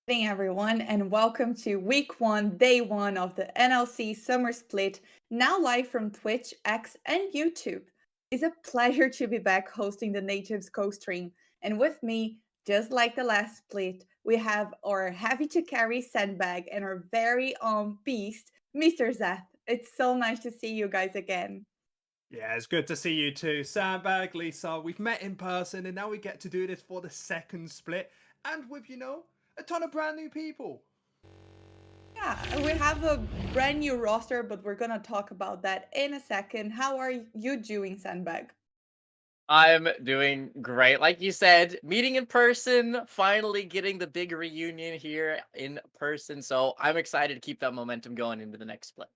Evening, everyone, and welcome to week one, day one of the NLC Summer Split, now live from Twitch, X, and YouTube. It's a pleasure to be back hosting the Nativz co-stream. And with me, just like the last split, we have our heavy to carry Sandbag and our very own beast, Mr. Zath. It's so nice to see you guys again. Yeah, it's good to see you too. Sandbag, Lisa, we've met in person and now we get to do this for the second split and with, a ton of brand new people. Yeah, we have a brand new roster, but we're gonna talk about that in a second. How are you doing, Sandbag? I'm doing great. Like you said, meeting in person, finally getting the big reunion here in person. So I'm excited to keep that momentum going into the next split.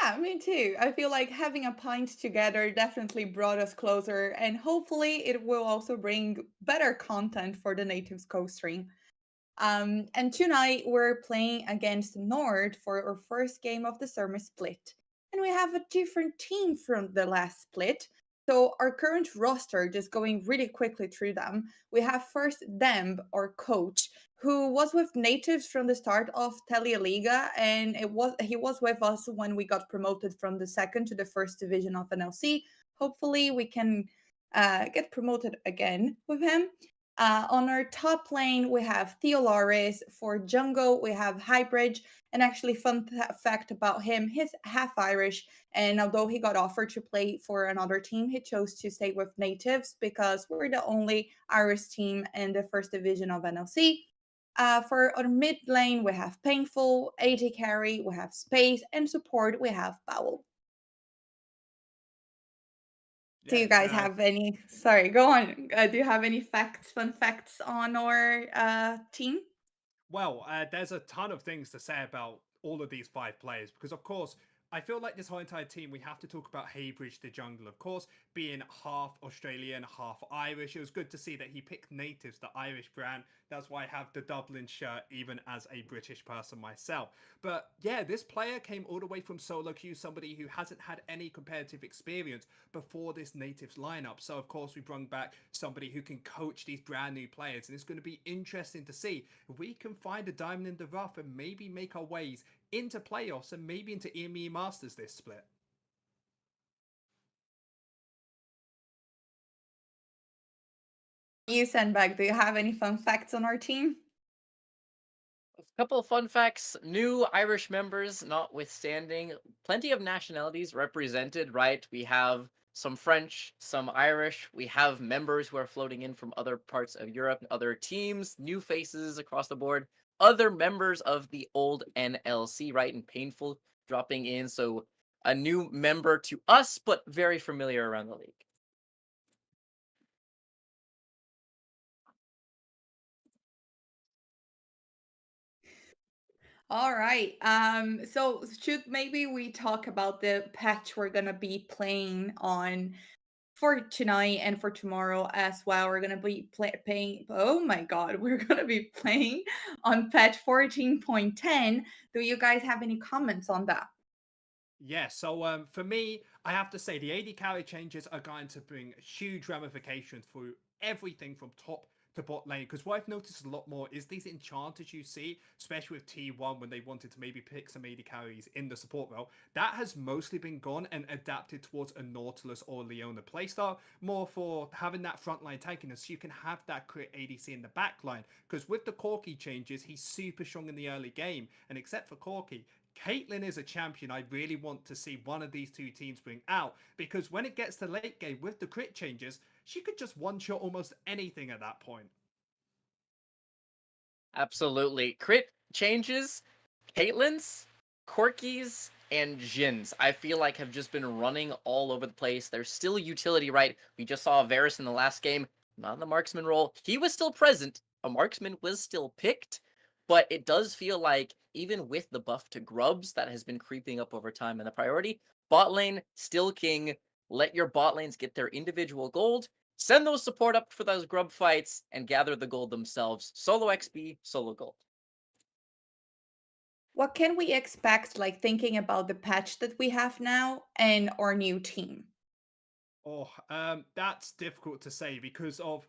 Yeah, me too. I feel like having a pint together definitely brought us closer, and hopefully, it will also bring better content for the Natives co stream. And tonight, we're playing against Nord for our first game of the summer split. And we have a different team from the last split. So, our current roster, just going really quickly through them, we have first Demb, our coach, who was with Natives from the start of Liga, and he was with us when we got promoted from the second to the first division of NLC. Hopefully, we can get promoted again with him. On our top lane, we have Theoloris. For jungle, we have Hybradge. And actually, fact about him, he's half Irish. And although he got offered to play for another team, he chose to stay with Nativz because we're the only Irish team in the first division of NLC. For our mid lane, we have Painful, AD Carry, we have Space, and support, we have Baul. Do you Yeah, guys have any? Sorry, go on. Do you have any fun facts on our team? there's a ton of things to say about all of these five players because, of course, I feel like this whole entire team, we have to talk about Hybradge, the jungle. Of course, being half Australian, half Irish, it was good to see that he picked Nativz, the Irish brand. That's why I have the Dublin shirt, even as a British person myself. But yeah, this player came all the way from solo queue, somebody who hasn't had any competitive experience before this Nativz lineup. So, of course, we brought back somebody who can coach these brand new players. And it's going to be interesting to see if we can find a diamond in the rough and maybe make our ways into playoffs and maybe into EME Masters this split. You, Sandbag, do you have any fun facts on our team? A couple of fun facts, new Irish members notwithstanding, plenty of nationalities represented, right? We have some French, some Irish. We have members who are floating in from other parts of Europe and other teams, new faces across the board, other members of the old NLC, right? And Painful dropping in. So a new member to us, but very familiar around the league. All right. So should maybe we talk about the patch we're gonna be playing on for tonight and for tomorrow as well? We're gonna be playing. Oh my God, we're gonna be playing on patch 14.10. Do you guys have any comments on that? Yeah, so for me, I have to say the AD carry changes are going to bring huge ramifications through everything from top to bot lane. Because what I've noticed a lot more is these enchanters you see, especially with T1 when they wanted to maybe pick some AD carries in the support role, that has mostly been gone and adapted towards a Nautilus or Leona playstyle, more for having that frontline tankiness so you can have that crit ADC in the backline. Because with the Corki changes, he's super strong in the early game, and except for Corki, Caitlyn is a champion I really want to see one of these two teams bring out, because when it gets to late game with the crit changes, she could just one-shot almost anything at that point. Absolutely. Crit changes, Caitlyn's, Corky's, and Jin's, I feel like have just been running all over the place. There's still utility, right? We just saw Varus in the last game, not in the marksman role. He was still present. A marksman was still picked, but it does feel like even with the buff to grubs that has been creeping up over time in the priority, bot lane still king. Let your bot lanes get their individual gold. Send those support up for those grub fights and gather the gold themselves. Solo XP, solo gold. What can we expect, like thinking about the patch that we have now and our new team? Oh, that's difficult to say because of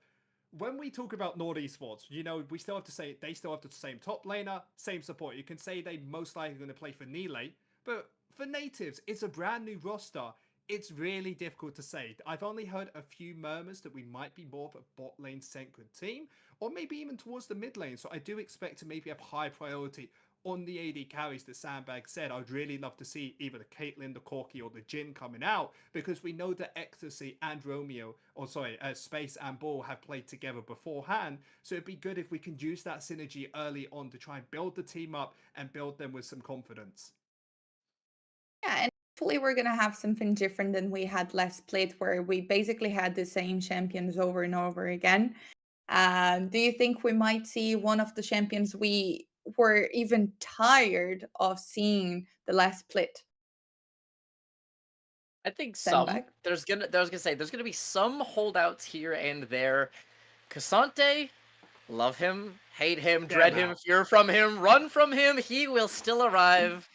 when we talk about Nord Esports, you know, we still have to say they still have the same top laner, same support. You can say they most likely going to play for Nile, but for Nativz, it's a brand new roster. It's really difficult to say. I've only heard a few murmurs that we might be more of a bot lane centered team, or maybe even towards the mid lane. So I do expect to maybe have high priority on the AD carries that Sandbag said. I'd really love to see either the Caitlyn, the Corki, or the Jhin coming out, because we know that Ecstasy and Romeo, or sorry, Space and Baul have played together beforehand. So it'd be good if we can use that synergy early on to try and build the team up and build them with some confidence. Yeah, and hopefully we're gonna have something different than we had last split, where we basically had the same champions over and over again. Do you think we might see one of the champions we were even tired of seeing the last split? I think some. Sandbag. There's gonna be some holdouts here and there. Cassante, love him, hate him, Get dread him him, out. fear from him, run from him. He will still arrive.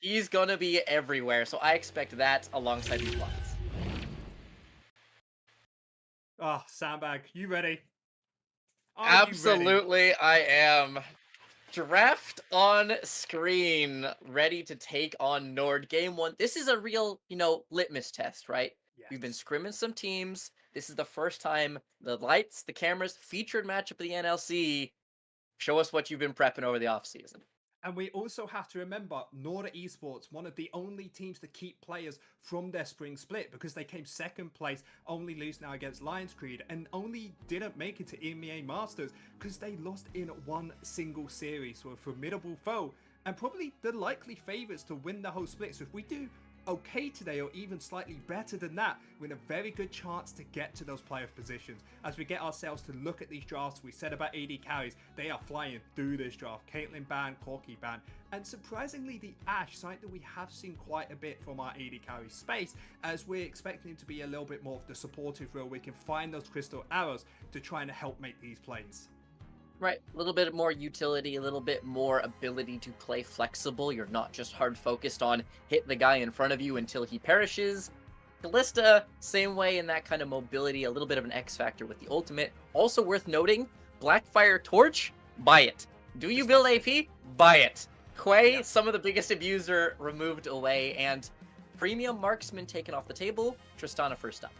He's gonna be everywhere. So I expect that alongside these bots. Ah, Sandbag, you ready? Are you ready? Absolutely, I am. Draft on screen, ready to take on Nord. Game 1. This is a real, litmus test, right? We've been Yes. scrimming some teams. This is the first time the lights, the cameras, featured matchup of the NLC. Show us what you've been prepping over the offseason. And we also have to remember Nord Esports, one of the only teams to keep players from their spring split, because they came second place, only lose now against Lions Creed, and only didn't make it to EMEA Masters because they lost in one single series to a formidable foe, and probably the likely favourites to win the whole split. So if we do okay today, or even slightly better than that, we're in a very good chance to get to those playoff positions. As we get ourselves to look at these drafts, we said about AD carries, they are flying through this draft. Caitlyn ban, Corki ban, and surprisingly the Ashe, something that we have seen quite a bit from our AD carry space, as we're expecting him to be a little bit more of the supportive role. We can find those crystal arrows to try and help make these plays. Right, a little bit more utility, a little bit more ability to play flexible. You're not just hard focused on hit the guy in front of you until he perishes. Kalista, same way in that kind of mobility, a little bit of an X factor with the ultimate. Also worth noting, Blackfire Torch, buy it. Do you build AP? Buy it. Quay, some of the biggest abuser removed away, and premium marksman taken off the table. Tristana first up.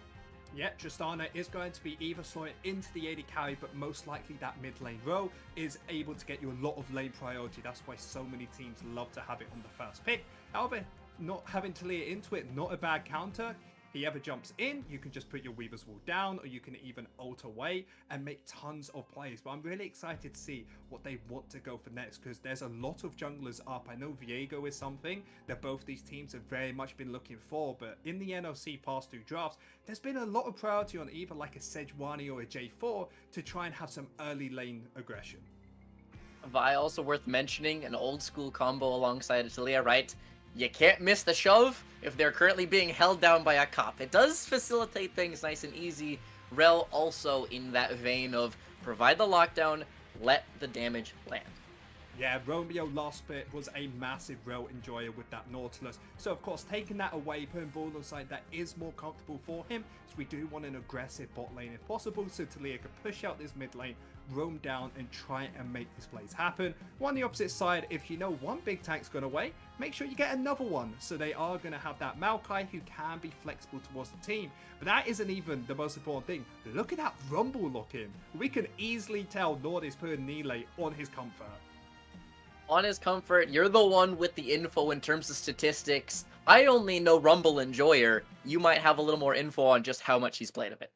Yeah, Tristana is going to be either slowing into the AD carry, but most likely that mid lane row is able to get you a lot of lane priority. That's why so many teams love to have it on the first pick. However, not having Talia into it, not a bad counter. He ever jumps in, you can just put your Weaver's Wall down, or you can even ult away and make tons of plays. But I'm really excited to see what they want to go for next, because there's a lot of junglers up. I know Viego is something that both these teams have very much been looking for, but in the NLC past 2 drafts, there's been a lot of priority on either like a Sejuani or a J4 to try and have some early lane aggression. Vi, also worth mentioning, an old school combo alongside Talia, right? You can't miss the shove if they're currently being held down by a cop. It does facilitate things nice and easy. Rel also in that vein of provide the lockdown, let the damage land. Yeah, Romeo last bit was a massive Rel enjoyer with that Nautilus. So of course, taking that away, putting Baul on side, that is more comfortable for him. So we do want an aggressive bot lane if possible, so Talia can push out this mid lane, roam down and try and make these plays happen. On the opposite side, if you know one big tank's gone away, make sure you get another one. So they are going to have that Maokai who can be flexible towards the team. But that isn't even the most important thing. Look at that Rumble lock-in. We can easily tell Nord is putting Nile on his comfort. On his comfort, you're the one with the info in terms of statistics. I only know Rumble Enjoyer. You might have a little more info on just how much he's played of it.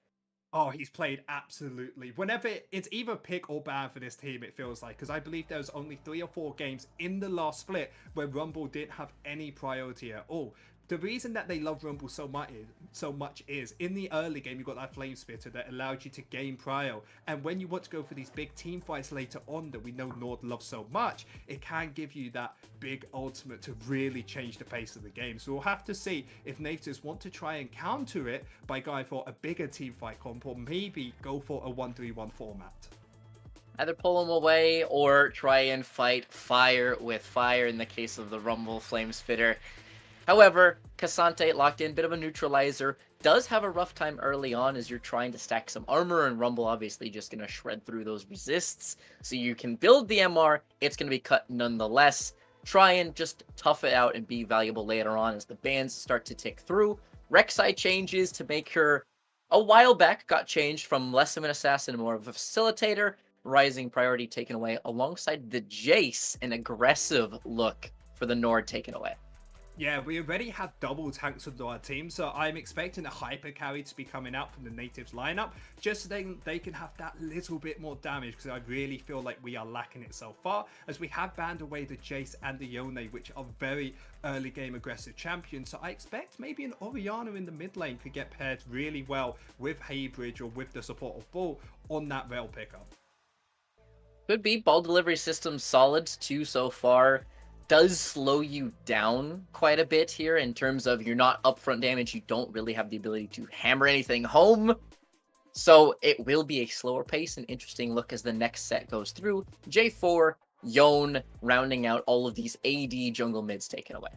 Oh, he's played absolutely. Whenever it's either pick or ban for this team, it feels like, because I believe there was only 3 or 4 games in the last split where Rumble didn't have any priority at all. The reason that they love Rumble so much is in the early game you got that Flame Spitter that allowed you to gain prio, and when you want to go for these big team fights later on that we know Nord loves so much, it can give you that big ultimate to really change the pace of the game. So we'll have to see if Nativz want to try and counter it by going for a bigger team fight comp, or maybe go for a 1-3-1 format. Either pull him away or try and fight fire with fire in the case of the Rumble Flame Spitter. However, Cassante locked in, bit of a neutralizer. does have a rough time early on as you're trying to stack some armor, and Rumble obviously just going to shred through those resists. So you can build the MR, it's going to be cut nonetheless. Try and just tough it out and be valuable later on as the bans start to tick through. Rek'Sai changes to make her, a while back, got changed from less of an assassin and more of a facilitator. Rising priority taken away alongside the Jace, an aggressive look for the Nord taken away. Yeah, we already have double tanks on our team, so I'm expecting a hyper carry to be coming out from the Nativz lineup, just so they can have that little bit more damage, because I really feel like we are lacking it so far, as we have banned away the Jace and the Yone, which are very early game aggressive champions. So I expect maybe an Orianna in the mid lane could get paired really well with Hybradge or with the support of Baul on that rail pickup. Could be. Ball delivery system solid too so far. Does slow you down quite a bit here in terms of you're not upfront damage. You don't really have the ability to hammer anything home. So it will be a slower pace and interesting look as the next set goes through. J4, Yone rounding out all of these AD jungle mids taken away.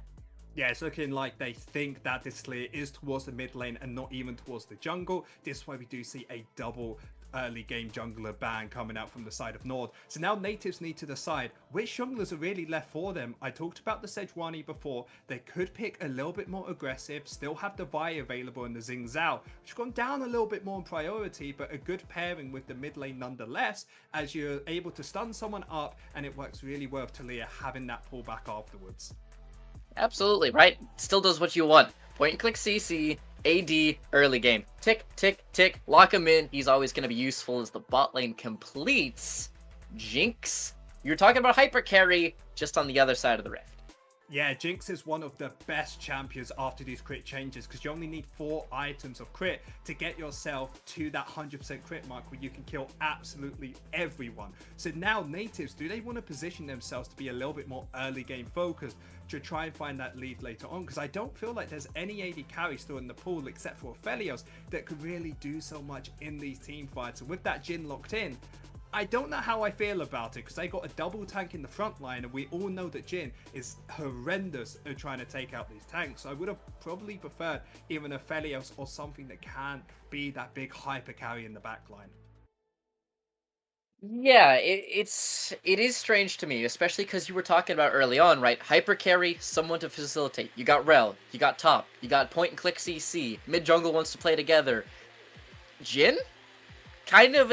Yeah, it's looking like they think that this clear is towards the mid lane and not even towards the jungle. This is why we do see a double early game jungler ban coming out from the side of Nord. So now Nativz need to decide which junglers are really left for them. I talked about the Sejuani before. They could pick a little bit more aggressive, still have the Vi available in the Xing Zhao, which has gone down a little bit more in priority, but a good pairing with the mid lane nonetheless, as you're able to stun someone up, and it works really well with Taliyah having that pullback afterwards. Absolutely, right? Still does what you want. Point and click CC, AD, early game. Tick, tick, tick, lock him in. He's always going to be useful as the bot lane completes. Jinx, you're talking about hyper carry just on the other side of the rift. Yeah, Jinx is one of the best champions after these crit changes, because you only need 4 items of crit to get yourself to that 100% crit mark where you can kill absolutely everyone. So now Nativz, do they want to position themselves to be a little bit more early game focused to try and find that lead later on? Because I don't feel like there's any AD carry still in the pool except for Aphelios that could really do so much in these team fights. And with that Jhin locked in, I don't know how I feel about it, because they got a double tank in the front line, and we all know that Jhin is horrendous at trying to take out these tanks. So I would have probably preferred even a Aphelios or something that can be that big hyper carry in the back line. Yeah, it is strange to me, especially because you were talking about early on, right? Hyper carry, someone to facilitate. You got Rel, you got top, you got point and click CC. Mid jungle wants to play together. Jhin? Kind of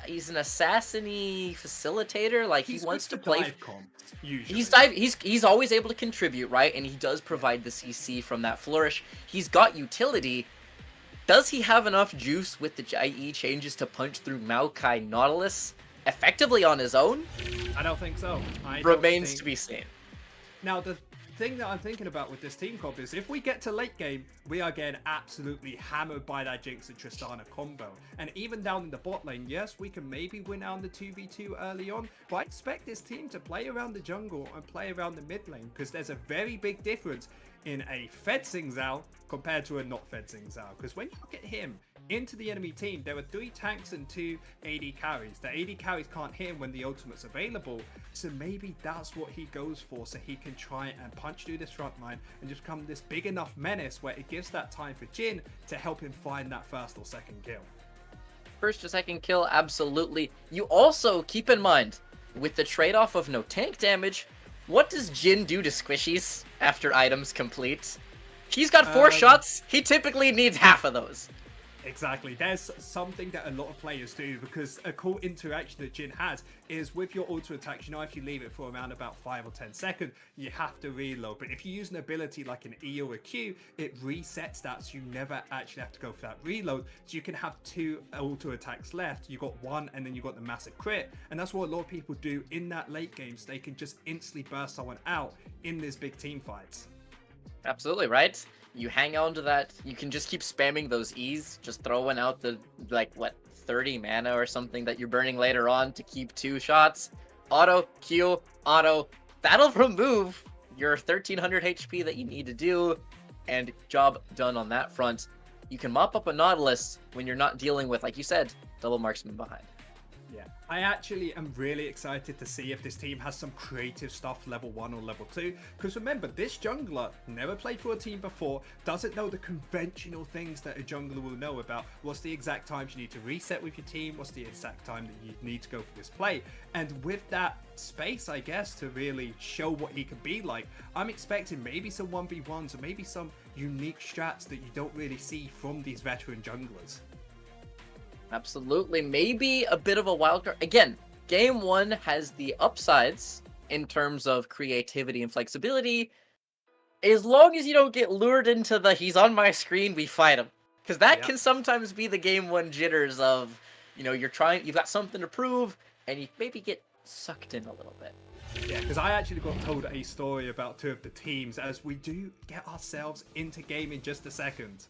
he's an assassin-y facilitator. Like he wants to play. Dive comps, He's always able to contribute, right? And he does provide the CC from that flourish. He's got utility. Does he have enough juice with the IE changes to punch through Maokai Nautilus effectively on his own? I don't think so. Remains to be seen. Now, the thing that I'm thinking about with this team comp is if we get to late game, we are getting absolutely hammered by that Jinx and Tristana combo. And even down in the bot lane, yes, we can maybe win out on the 2v2 early on, but I expect this team to play around the jungle and play around the mid lane, because there's a very big difference in a fed Xing Zhao compared to a not fed Xing Zhao. Because when you look at him into the enemy team, there are 3 tanks and 2 AD carries. The AD carries can't hit him when the ultimate's available, so maybe that's what he goes for, so he can try and punch through this front line and just become this big enough menace where it gives that time for Jhin to help him find that first or second kill. First or second kill, absolutely. You also keep in mind, with the trade-off of no tank damage, what does Jhin do to squishies after items complete? He's got 4 shots. He typically needs half of those. Exactly. There's something that a lot of players do, because a cool interaction that Jhin has is with your auto attacks. You know, if you leave it for around about 5 or 10 seconds, you have to reload. But if you use an ability like an E or a Q, it resets that, so you never actually have to go for that reload. So you can have 2 auto attacks left. You got 1, and then you got the massive crit. And that's what a lot of people do in that late game, so they can just instantly burst someone out in these big team fights. Absolutely, right? You hang on to that. You can just keep spamming those E's, just throwing out the, 30 mana or something that you're burning later on to keep 2 shots. Auto, Q, auto. That'll remove your 1300 HP that you need to do, and job done on that front. You can mop up a Nautilus when you're not dealing with, like you said, double marksman behind. Yeah, I actually am really excited to see if this team has some creative stuff level 1 or level 2. Because remember, this jungler never played for a team before, doesn't know the conventional things that a jungler will know about. What's the exact times you need to reset with your team? What's the exact time that you need to go for this play? And with that space, I guess, to really show what he can be like, I'm expecting maybe some 1v1s or maybe some unique strats that you don't really see from these veteran junglers. Absolutely. Maybe a bit of a wild card. Again, game 1 has the upsides in terms of creativity and flexibility. As long as you don't get lured into the he's on my screen, we fight him. Because that can sometimes be the game 1 jitters of, you've got something to prove, and you maybe get sucked in a little bit. Yeah, because I actually got told a story about 2 of the teams as we do get ourselves into game in just a second.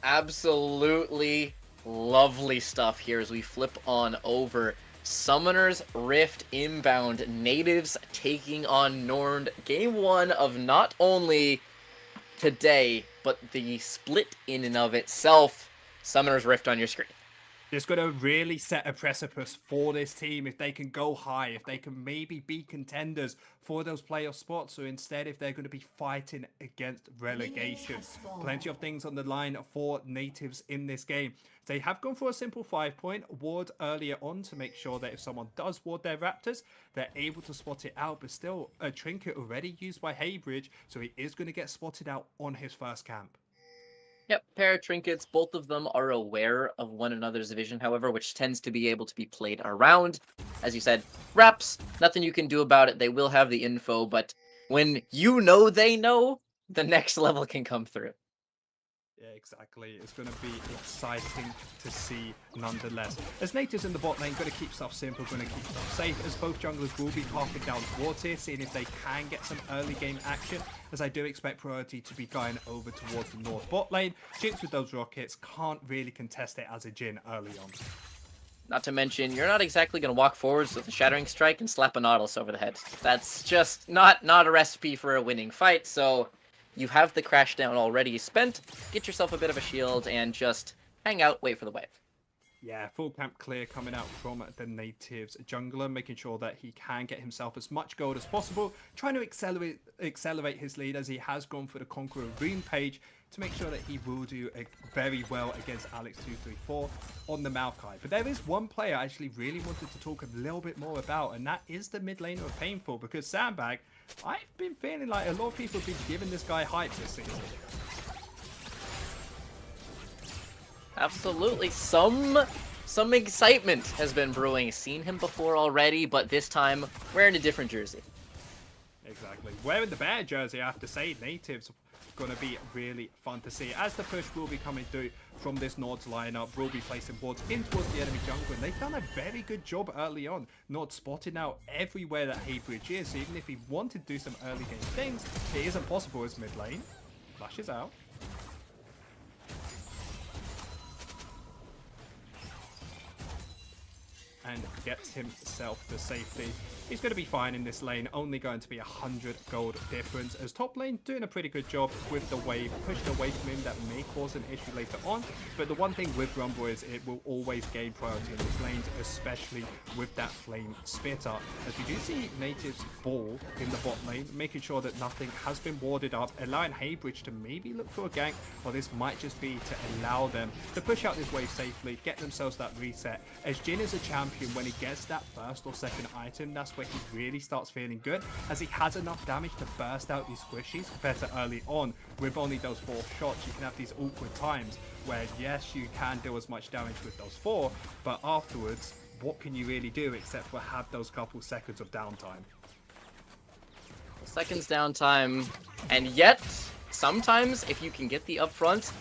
Absolutely. Lovely stuff here as we flip on over. Summoner's Rift inbound. Nativz taking on Norn. Game 1 of not only today, but the split in and of itself. Summoner's Rift on your screen. It's going to really set a precipice for this team if they can go high, if they can maybe be contenders for those playoff spots, or instead if they're going to be fighting against relegation. Plenty of things on the line for Nativz in this game. They have gone for a simple 5-point ward earlier on to make sure that if someone does ward their Raptors, they're able to spot it out, but still a trinket already used by Hybradge, so he is going to get spotted out on his first camp. Yep, pair of trinkets. Both of them are aware of one another's vision, however, which tends to be able to be played around. As you said, Raps, nothing you can do about it. They will have the info, but when you know they know, the next level can come through. Yeah, exactly. It's going to be exciting to see nonetheless. As Nativz in the bot lane, going to keep stuff simple, going to keep stuff safe, as both junglers will be parking down towards here, seeing if they can get some early game action, as I do expect priority to be going over towards the north bot lane. Jinx with those rockets can't really contest it as a Jhin early on. Not to mention, you're not exactly going to walk forwards with a Shattering Strike and slap a Nautilus over the head. That's just not a recipe for a winning fight, so you have the crash down already spent, get yourself a bit of a shield, and just hang out, wait for the wave. Yeah, full camp clear coming out from the Nativz jungler, making sure that he can get himself as much gold as possible, trying to accelerate his lead as he has gone for the Conqueror rune page to make sure that he will do very well against Alex234 on the Maokai. But there is one player I actually really wanted to talk a little bit more about, and that is the mid laner of Painful, because Sandbag, I've been feeling like a lot of people have been giving this guy hype this season. Absolutely. Some excitement has been brewing. Seen him before already, but this time wearing a different jersey. Exactly. Wearing the bear jersey, I have to say, Nativz going to be really fun to see. As the push will be coming through from this Nord's lineup, will be placing wards in towards the enemy jungle, and they've done a very good job early on. Nord spotting out everywhere that Hybradge is, so even if he wanted to do some early game things, it isn't possible as mid lane. Flashes out. And gets himself to safety. He's going to be fine in this lane, only going to be 100 gold difference, as top lane doing a pretty good job with the wave, pushing away from him. That may cause an issue later on, but the one thing with Rumble is it will always gain priority in these lanes, especially with that flame spitter, as we do see Nativz Baul in the bot lane, making sure that nothing has been warded up, allowing Hybradge to maybe look for a gank, or this might just be to allow them to push out this wave safely, get themselves that reset, as Jhin is a champion. When he gets that first or second item, that's where he really starts feeling good, as he has enough damage to burst out these squishies better early on. With only those 4 shots, you can have these awkward times where, yes, you can do as much damage with those 4, but afterwards, what can you really do except for have those couple seconds of downtime? Seconds downtime, and yet, sometimes, if you can get the upfront,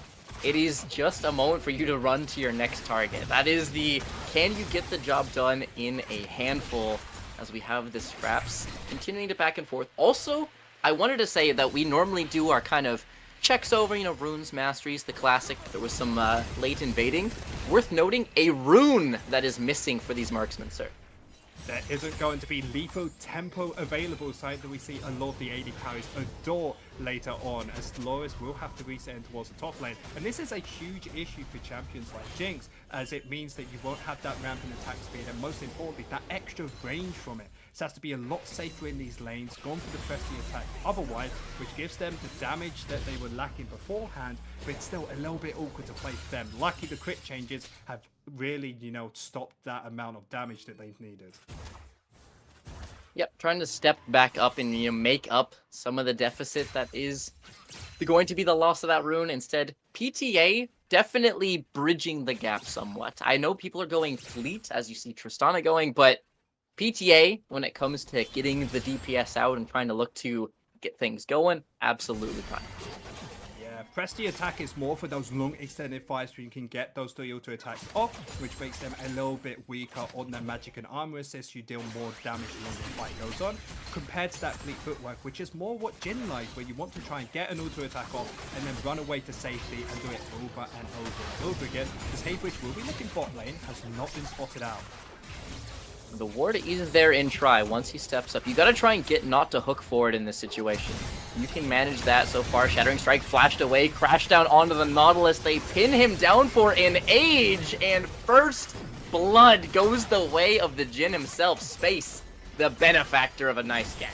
it is just a moment for you to run to your next target. That is the, can you get the job done in a handful, as we have the scraps continuing to back and forth. Also, I wanted to say that we normally do our kind of checks over, runes, masteries, the classic. There was some late invading. Worth noting, a rune that is missing for these marksmen, sir. There isn't going to be lethal tempo available, side that we see a lot of the AD carries adore later on, as Theoloris will have to reset in towards the top lane. And this is a huge issue for champions like Jinx, as it means that you won't have that rampant attack speed, and most importantly, that extra range from it. So it has to be a lot safer in these lanes, gone for the Prestige attack otherwise, which gives them the damage that they were lacking beforehand, but it's still a little bit awkward to play for them. Lucky the crit changes have really, you know, stopped that amount of damage that they've needed. Yep, trying to step back up and, you know, make up some of the deficit that is going to be the loss of that rune. Instead, PTA definitely bridging the gap somewhat. I know people are going fleet, as you see Tristana going, but PTA, when it comes to getting the DPS out and trying to look to get things going, absolutely fine. Yeah, Prestige attack is more for those long extended fights where you can get those 3 auto attacks off, which makes them a little bit weaker on their magic and armor assist. You deal more damage the longer the fight goes on, compared to that fleet footwork, which is more what Jin likes, where you want to try and get an auto attack off and then run away to safety and do it over and over and over again. This Hybradge will be looking bot lane, has not been spotted out. The ward is there in try once he steps up. You gotta try and get not to hook forward in this situation. You can manage that so far. Shattering Strike flashed away, crashed down onto the Nautilus. They pin him down for an age, and first blood goes the way of the Jin himself. Space, the benefactor of a nice gang.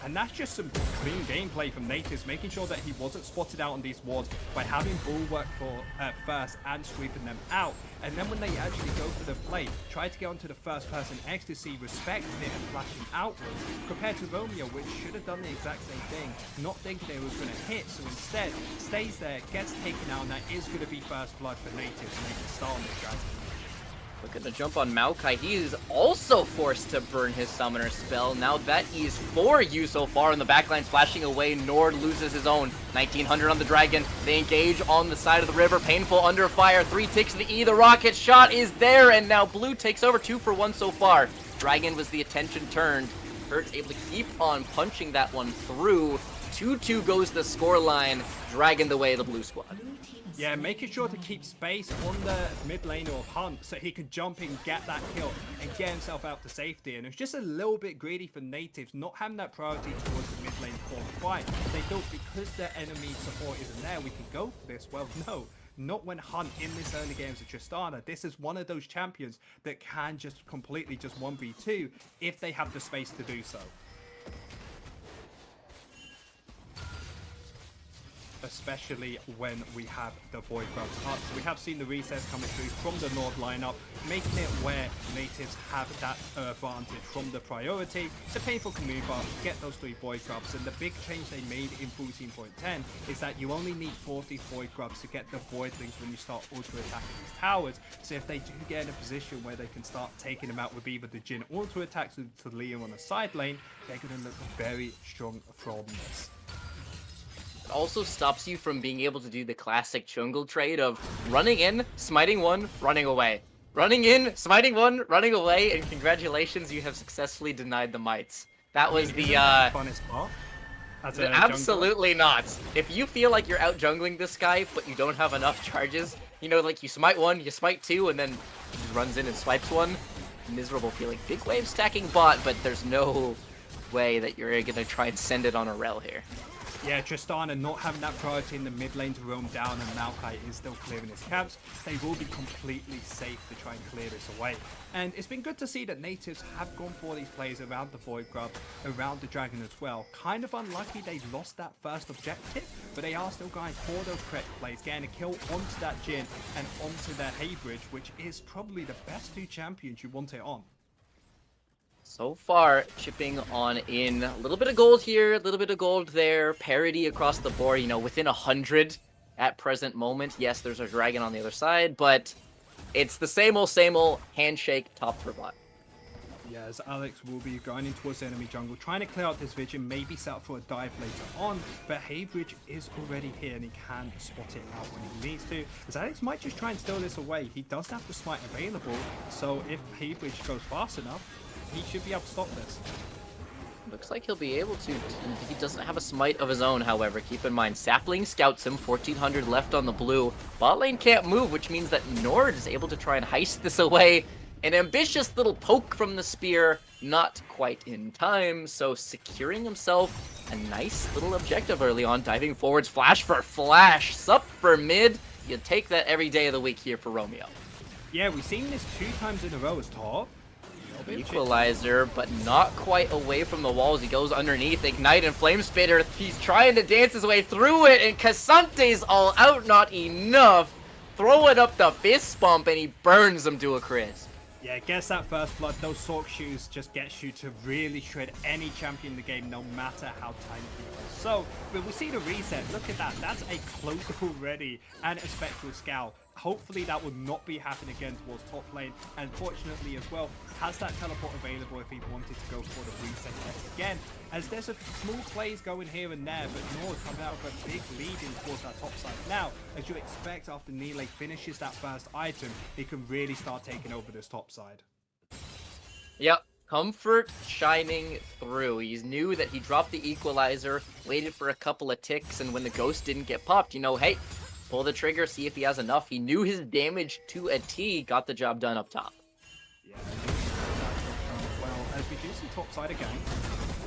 And that's just some clean gameplay from Nativz, making sure that he wasn't spotted out on these wards by having Bulwark for first and sweeping them out. And then when they actually go for the play, try to get onto the first person ecstasy, respecting it and flashing outwards, compared to Romeo, which should have done the exact same thing, not thinking it was going to hit. So instead, stays there, gets taken out, and that is going to be first blood for Nativz to make the start on this dragon. Look at the jump on Maokai. He is also forced to burn his summoner spell. Now that is for you so far in the backline, flashing away. Nord loses his own. 1900 on the dragon. They engage on the side of the river. Painful under fire. 3 ticks to the E. The rocket shot is there, and now blue takes over. 2 for 1 so far. Dragon was the attention turned. Hurt's able to keep on punching that one through. 2-2 goes the scoreline. Dragon the way of the blue squad. Yeah, making sure to keep space on the mid lane of Hunt so he can jump in, get that kill, and get himself out to safety. And it was just a little bit greedy for Nativz, not having that priority towards the mid lane core fight. They thought because their enemy support isn't there, we can go for this. Well, no. Not when Hunt in this early games of Tristana. This is one of those champions that can just completely just 1v2 if they have the space to do so. Especially when we have the Void Grubs up. So we have seen the recess coming through from the Nord lineup, making it where Nativz have that advantage from the priority. So Painful can move up, get those 3 Void Grubs, and the big change they made in 14.10 is that you only need 40 Void Grubs to get the Voidlings when you start auto-attacking these towers. So if they do get in a position where they can start taking them out with either the Jin auto-attacks to Leo on the side lane, they're going to look very strong from this. Also stops you from being able to do the classic jungle trade of running in, smiting one, running away. Running in, smiting one, running away, and congratulations, you have successfully denied the mites. That was the funnest part. Absolutely not. If you feel like you're out jungling this guy, but you don't have enough charges, you know, like you smite one, you smite 2, and then he runs in and swipes one. Miserable feeling. Big wave stacking bot, but there's no way that you're gonna try and send it on a rel here. Yeah, Tristana not having that priority in the mid lane to roam down, and Maokai is still clearing his camps. They will be completely safe to try and clear this away. And it's been good to see that Nativz have gone for these plays around the Void Grub, around the Dragon as well. Kind of unlucky they lost that first objective, but they are still going for those correct plays, getting a kill onto that Jin and onto their Hybradge, which is probably the best 2 champions you want it on. So far, chipping on in a little bit of gold here, a little bit of gold there, parity across the board, you know, within 100 at present moment. Yes, there's a dragon on the other side, but it's the same old handshake top for bot. Yeah, as Alex will be going in towards the enemy jungle, trying to clear out this vision, maybe set up for a dive later on, but Hybradge is already here and he can spot it out when he needs to. As Alex might just try and steal this away, he does have the smite available, so if Hybradge goes fast enough, he should be able to stop this. Looks like he'll be able to. He doesn't have a smite of his own, however. Keep in mind, Sapling scouts him, 1400 left on the blue. Bot lane can't move, which means that Nord is able to try and heist this away. An ambitious little poke from the spear, not quite in time, so securing himself a nice little objective early on, diving forwards, flash for flash, sup for mid. You take that every day of the week here for Romeo. Yeah, we've seen this 2 times in a row as top. Equalizer, but not quite away from the walls. He goes underneath, Ignite and Flame Spitter. He's trying to dance his way through it, and Casante's all out, not enough. Throwing up the fist bump, and he burns him to a crisp. Yeah, gets that first blood. Those Sork shoes just gets you to really shred any champion in the game, no matter how tiny you are. So, but we see the reset. Look at that. That's a cloak already and a Spectral Scowl. Hopefully that will not be happening again towards top lane. And fortunately as well, has that teleport available if he wanted to go for the reset test again. As there's a small plays going here and there, but Nord coming out with a big lead in towards that top side. Now, as you expect after Nile finishes that first item, he can really start taking over this top side. Yep. Comfort shining through. He knew that he dropped the equalizer, waited for a couple of ticks, and when the ghost didn't get popped, you know, hey, pull the trigger, see if he has enough. He knew his damage to a T, got the job done up top. Yeah, well, as we do see top side again.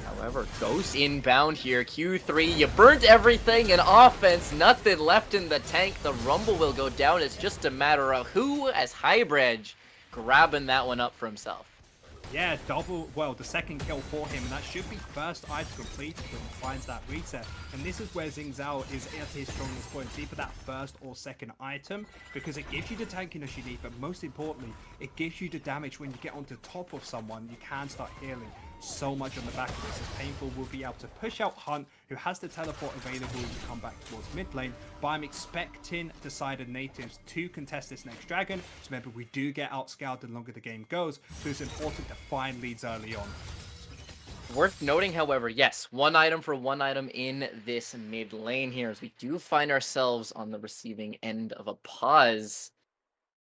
However, Ghost inbound here, Q3, you burnt everything in offense, nothing left in the tank. The Rumble will go down. It's just a matter of who, as Hybradge, grabbing that one up for himself. Yeah, the second kill for him, and that should be first item completed when he finds that reset. And this is where Xing Zhao is at his strongest point, either that first or second item, because it gives you the tankiness you need, but most importantly, it gives you the damage when you get onto top of someone. You can start healing so much on the back of this, as Painful will be able to push out Hunt, who has the teleport available to come back towards mid lane. But I'm expecting decided Nativz to contest this next dragon. So remember, we do get outscaled the longer the game goes, so it's important to find leads early on. Worth noting, however, yes, one item for one item in this mid lane here, as we do find ourselves on the receiving end of a pause.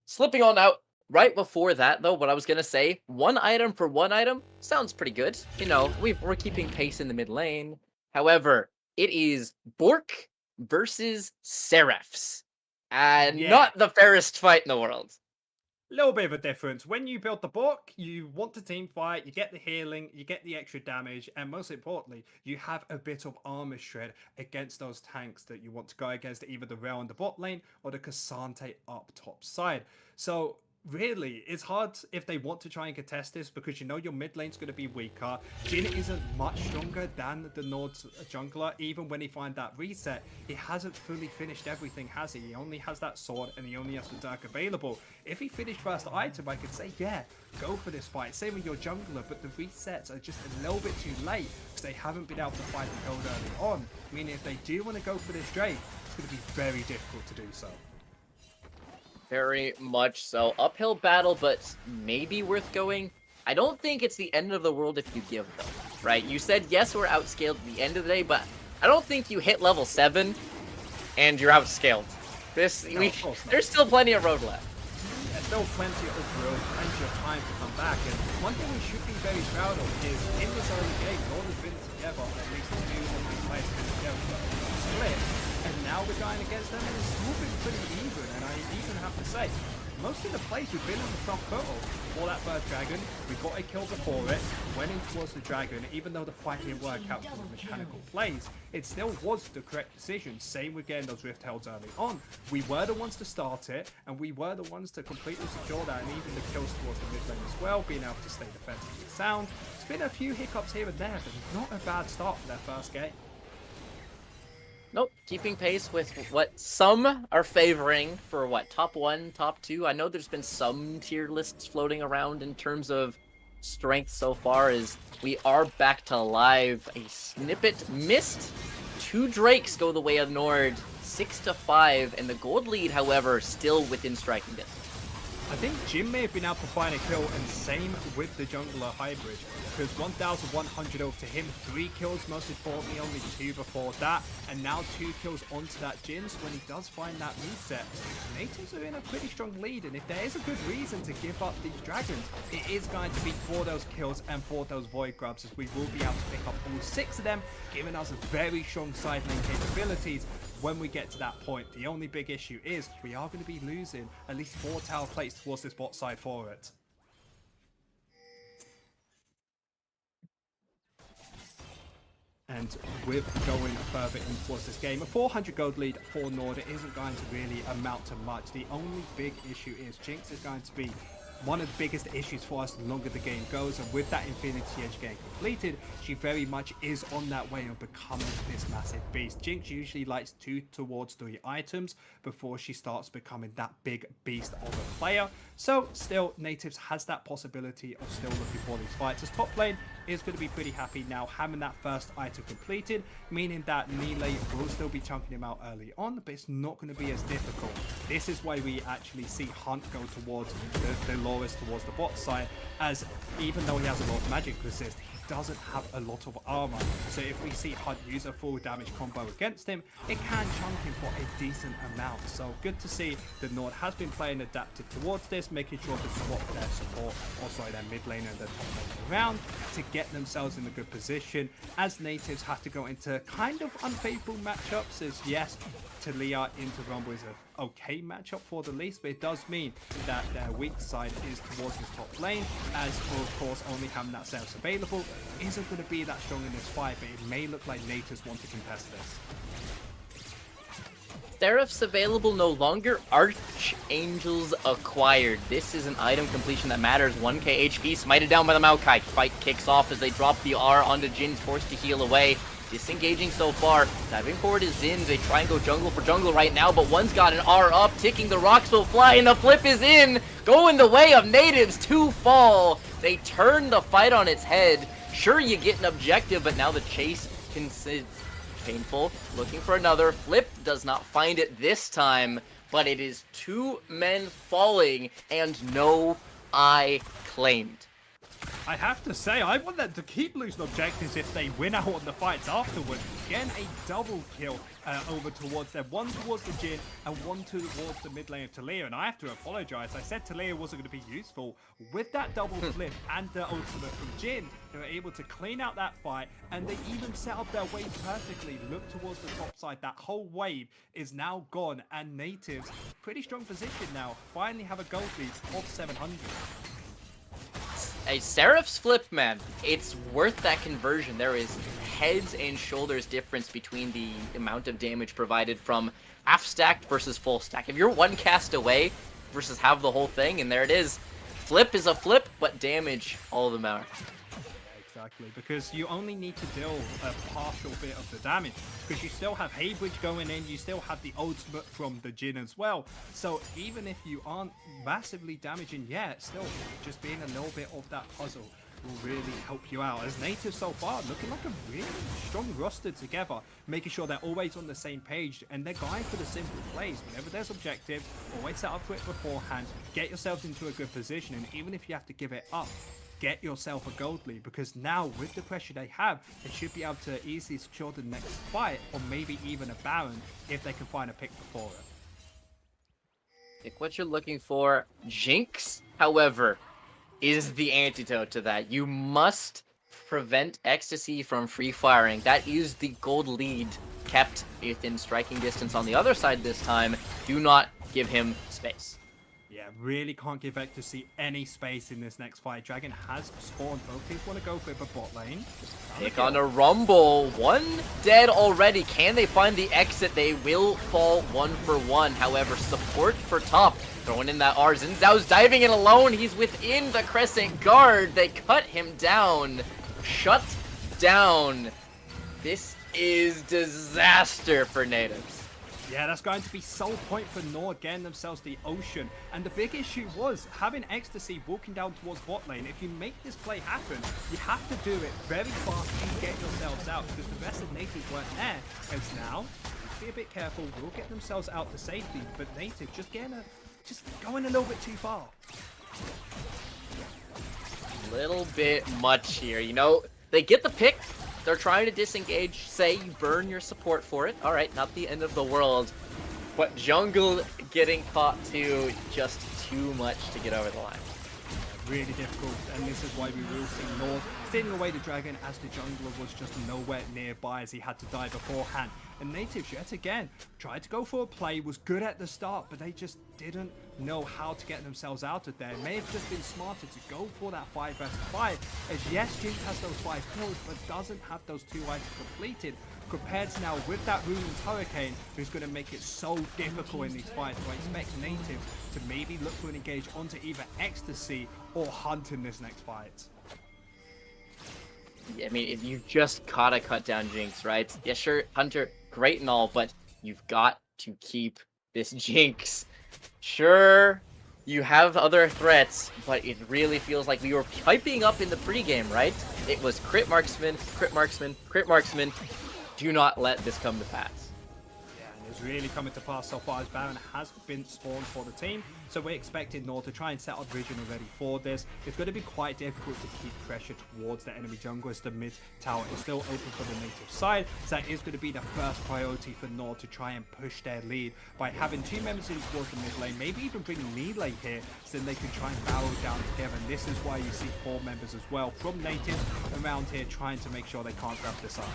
Slipping on out. Right before that, though, what I was going to say, one item for one item sounds pretty good. You know, we're keeping pace in the mid lane. However, it is Bork versus Seraphs. And not the fairest fight in the world. Little bit of a difference. When you build the Bork, you want to team fight, you get the healing, you get the extra damage, and most importantly, you have a bit of armor shred against those tanks that you want to go against, either the Rail on the bot lane or the Cassante up top side. So really, it's hard if they want to try and contest this, because you know your mid lane's going to be weaker. Jhin isn't much stronger than the Nord's jungler. Even when he finds that reset, he hasn't fully finished everything, has he? He only has that sword and he only has the Dirk available. If he finished first item, I could say, yeah, go for this fight. Same with your jungler, but the resets are just a little bit too late because they haven't been able to fight the gold early on. Meaning if they do want to go for this Drake, it's going to be very difficult to do so. Very much so. Uphill battle, but maybe worth going. I don't think it's the end of the world if you give, though. Right? You said, yes, we're outscaled at the end of the day, but I don't think you hit level 7 and you're outscaled. There's still plenty of road left. There's still plenty of time to come back. And one thing we should be very proud of is in this early game, Nord has been together, at least 2 or 3 players have been together, split. And now we're going against them, and it's moving pretty even. And I even have to say, most of the plays we've been on the front foot for that first dragon. We got a kill before it, went in towards the dragon. Even though the fight didn't work out for the mechanical plays, it still was the correct decision. Same with getting those rift helds early on. We were the ones to start it, and we were the ones to completely secure that, and even the kills towards the mid lane as well, being able to stay defensively sound. It's been a few hiccups here and there, but not a bad start for their first game. Nope, keeping pace with what some are favoring for what, top 1, top 2. I know there's been some tier lists floating around in terms of strength so far, as we are back to live. A snippet missed. 2 Drakes go the way of Nord, 6-5, and the gold lead, however, still within striking distance. I think Jim may have been able to find a kill, and same with the jungler Hybradge, because 1,100 over to him, 3 kills most importantly, only 2 before that, and now 2 kills onto that Jhin. So when he does find that reset, Nativz are in a pretty strong lead, and if there is a good reason to give up these dragons, it is going to be for those kills and for those void grubs, as we will be able to pick up all 6 of them, giving us a very strong side lane capabilities. When we get to that point, the only big issue is we are going to be losing at least 4 tower plates towards this bot side for it. And with going further in towards this game, a 400 gold lead for Nord isn't going to really amount to much. The only big issue is Jinx is going to be one of the biggest issues for us the longer the game goes, and with that Infinity Edge getting completed, she very much is on that way of becoming this massive beast. Jinx usually likes 2 towards 3 items before she starts becoming that big beast of a player. So still, Nativz has that possibility of still looking for these fights, as top lane is going to be pretty happy now having that first item completed, meaning that Melee will still be chunking him out early on, but it's not going to be as difficult. This is why we actually see Hunt go towards the Theoloris towards the bot side, as even though he has a lot of magic resist, he doesn't have a lot of armor. So if we see Hunt use a full damage combo against him, it can chunk him for a decent amount. So good to see that Nord has been playing adapted towards this, making sure to swap their support, or sorry, their mid lane and their top lane around to get themselves in a good position, as Nativz have to go into kind of unfavorable matchups. As yes, Talia into Rumble is an okay matchup for the least, but it does mean that their weak side is towards this top lane, as of course only having that Seraphs available isn't going to be that strong in this fight, but it may look like Nativz want to contest this. Seraphs available no longer, Archangels acquired. This is an item completion that matters. 1k HP, smited down by the Maokai. Fight kicks off as they drop the R onto Jin's, forced to heal away. Disengaging so far. Diving forward is in. They try and go jungle for jungle right now, but one's got an R up, ticking. The rocks will fly, and the flip is in. Going the way of Nativz to fall. They turn the fight on its head. Sure, you get an objective, but now the chase painful. Looking for another. Flip does not find it this time, but it is 2 men falling and no eye claimed. I have to say, I want them to keep losing objectives if they win out on the fights afterwards. Again, a double kill over towards them. One towards the Jhin and one towards the mid lane of Talia. And I have to apologize. I said Talia wasn't going to be useful. With that double flip and the ultimate from Jhin, they were able to clean out that fight, and they even set up their waves perfectly. Look towards the top side. That whole wave is now gone, and Nativz, pretty strong position now, finally have a gold lead of 700. A Seraph's flip, man, it's worth that conversion. There is heads and shoulders difference between the amount of damage provided from half stacked versus full stack. If you're one cast away versus have the whole thing, and there it is. Flip is a flip, but damage all the more. Exactly, because you only need to deal a partial bit of the damage, because you still have Hybradge going in, you still have the ultimate from the Jhin as well. So even if you aren't massively damaging yet, still just being a little bit of that puzzle will really help you out. As Nativz so far looking like a really strong roster together, making sure they're always on the same page, and they're going for the simple plays. Whenever there's objective, always set up for it beforehand, get yourselves into a good position, and even if you have to give it up, get yourself a gold lead, because now with the pressure they have, they should be able to easily secure the next fight, or maybe even a Baron if they can find a pick before it. Pick what you're looking for. Jinx, however, is the antidote to that. You must prevent Ecstasy from free firing. That is the gold lead kept within striking distance on the other side this time. Do not give him space. Yeah, really can't give Ecstasy any space in this next fight. Dragon has spawned. Both teams want to go for it, but bot lane. Pick on a Rumble. One dead already. Can they find the exit? They will fall 1 for 1. However, support for top. Throwing in that R. Zathdos diving in alone. He's within the Crescent Guard. They cut him down. Shut down. This is disaster for Nativz. Yeah, that's going to be sole point for Nord getting themselves the Ocean. And the big issue was having Ecstasy walking down towards bot lane. If you make this play happen, you have to do it very fast and get yourselves out, because the rest of Nativz weren't there. As now, be a bit careful, will get themselves out to safety, but Nativz just going a little bit too far. A little bit much here, you know. They get the pick. They're trying to disengage. Say you burn your support for it. All right, not the end of the world. But jungle getting caught too, just too much to get over the line. Really difficult, and this is why we will see Nord stealing away the dragon, as the jungler was just nowhere nearby, as he had to die beforehand. And Nativz yet again tried to go for a play, was good at the start, but they just didn't know how to get themselves out of there. It may have just been smarter to go for that 5 versus 5, as yes, Jinx has those 5 kills, but doesn't have those 2 items completed, compared to now with that Ruin's Hurricane, who's going to make it so difficult in these fights. So I expect Nativz to maybe look for an engage onto either Ecstasy or Hunt in this next fight. I mean, if you just gotta cut down Jinx, right? Yeah, sure, Hunter, great and all, but you've got to keep this Jinx. Sure, you have other threats, but it really feels like we were piping up in the pregame, right? It was crit marksman, crit marksman, crit marksman. Do not let this come to pass. It's really coming to pass so far, as Baron has been spawned for the team, so we're expecting Nord to try and set up vision already for this. It's going to be quite difficult to keep pressure towards the enemy jungle, as the mid tower is still open for the Native side, so that is going to be the first priority for Nord to try and push their lead by having 2 members in towards the mid lane, maybe even bringing lead lane here, so then they can try and barrel down together. And this is why you see 4 members as well from Native around here trying to make sure they can't grab this up.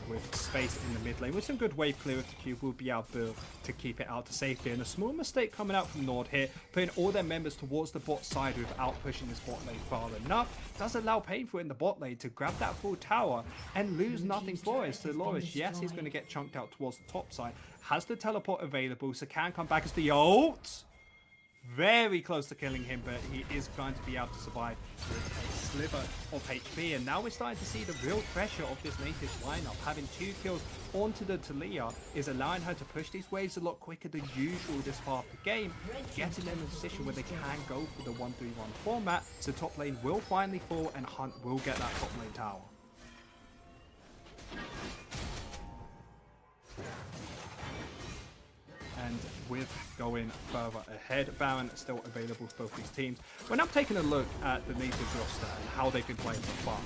With space in the mid lane, with some good wave clear of the cube, will be able to keep it out to safety. And a small mistake coming out from Nord here, putting all their members towards the bot side without pushing this bot lane far enough, does allow Painful in the bot lane to grab that full tower and lose nothing for it. Theoloris, yes, he's going to get chunked out towards the top side, has the teleport available, so can come back as the ult. Very close to killing him, but he is going to be able to survive with a sliver of HP. And now we're starting to see the real pressure of this Native lineup. Having 2 kills onto the Talia is allowing her to push these waves a lot quicker than usual this part of the game, getting them in a position where they can go for the 1-3-1 format. So top lane will finally fall and Hunt will get that top lane tower. And with going further ahead, Baron is still available for both these teams. When I'm taking a look at the Native roster and how they've been playing so far,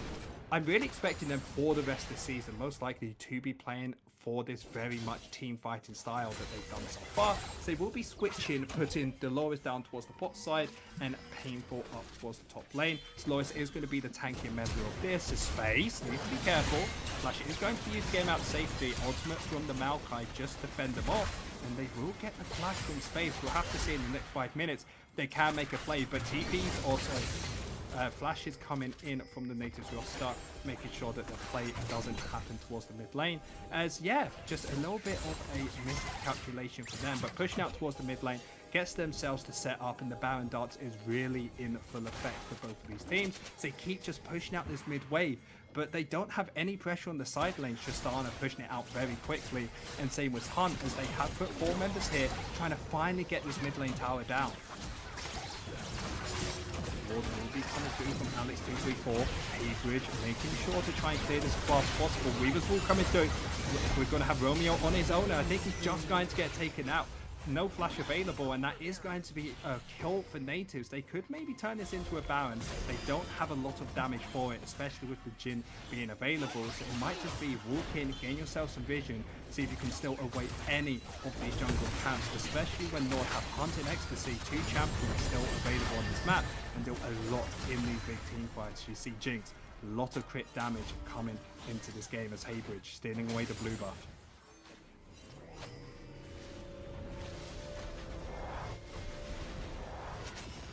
I'm really expecting them for the rest of the season, most likely to be playing for this very much team fighting style that they've done so far. So they will be switching, putting Theoloris down towards the bot side and Painful up towards the top lane. Theoloris is going to be the tankier member of this. His space, needs to be careful. Flash is going to use the game out safety. Ultimate from the Maokai just to fend them off. And they will get the flash from space. We'll have to see in the next 5 minutes. They can make a play, but TP's also... Flash is coming in from the Natives roster, making sure that the play doesn't happen towards the mid lane. As, yeah, just a little bit of a miscalculation for them, but pushing out towards the mid lane gets themselves to set up, and the Baron darts is really in full effect for both of these teams. So they keep just pushing out this mid wave, but they don't have any pressure on the side lanes. Tristana pushing it out very quickly, and same with Hunt, as they have put 4 members here, trying to finally get this mid lane tower down. Will be coming through from Alex 234. Hybradge making sure to try and clear this as fast as possible. Weavers will coming through. We're going to have Romeo on his own. I think he's just going to get taken out. No flash available, and that is going to be a kill for Natives. They could maybe turn this into a Baron. They don't have a lot of damage for it, especially with the Jhin being available. So it might just be walk in, gain yourself some vision, see if you can still await any of these jungle camps, especially when Nord have Hunt and Ecstasy, 2 champions still available on this map, and do a lot in these big team fights. You see Jinx, a lot of crit damage coming into this game as Hybradge stealing away the blue buff.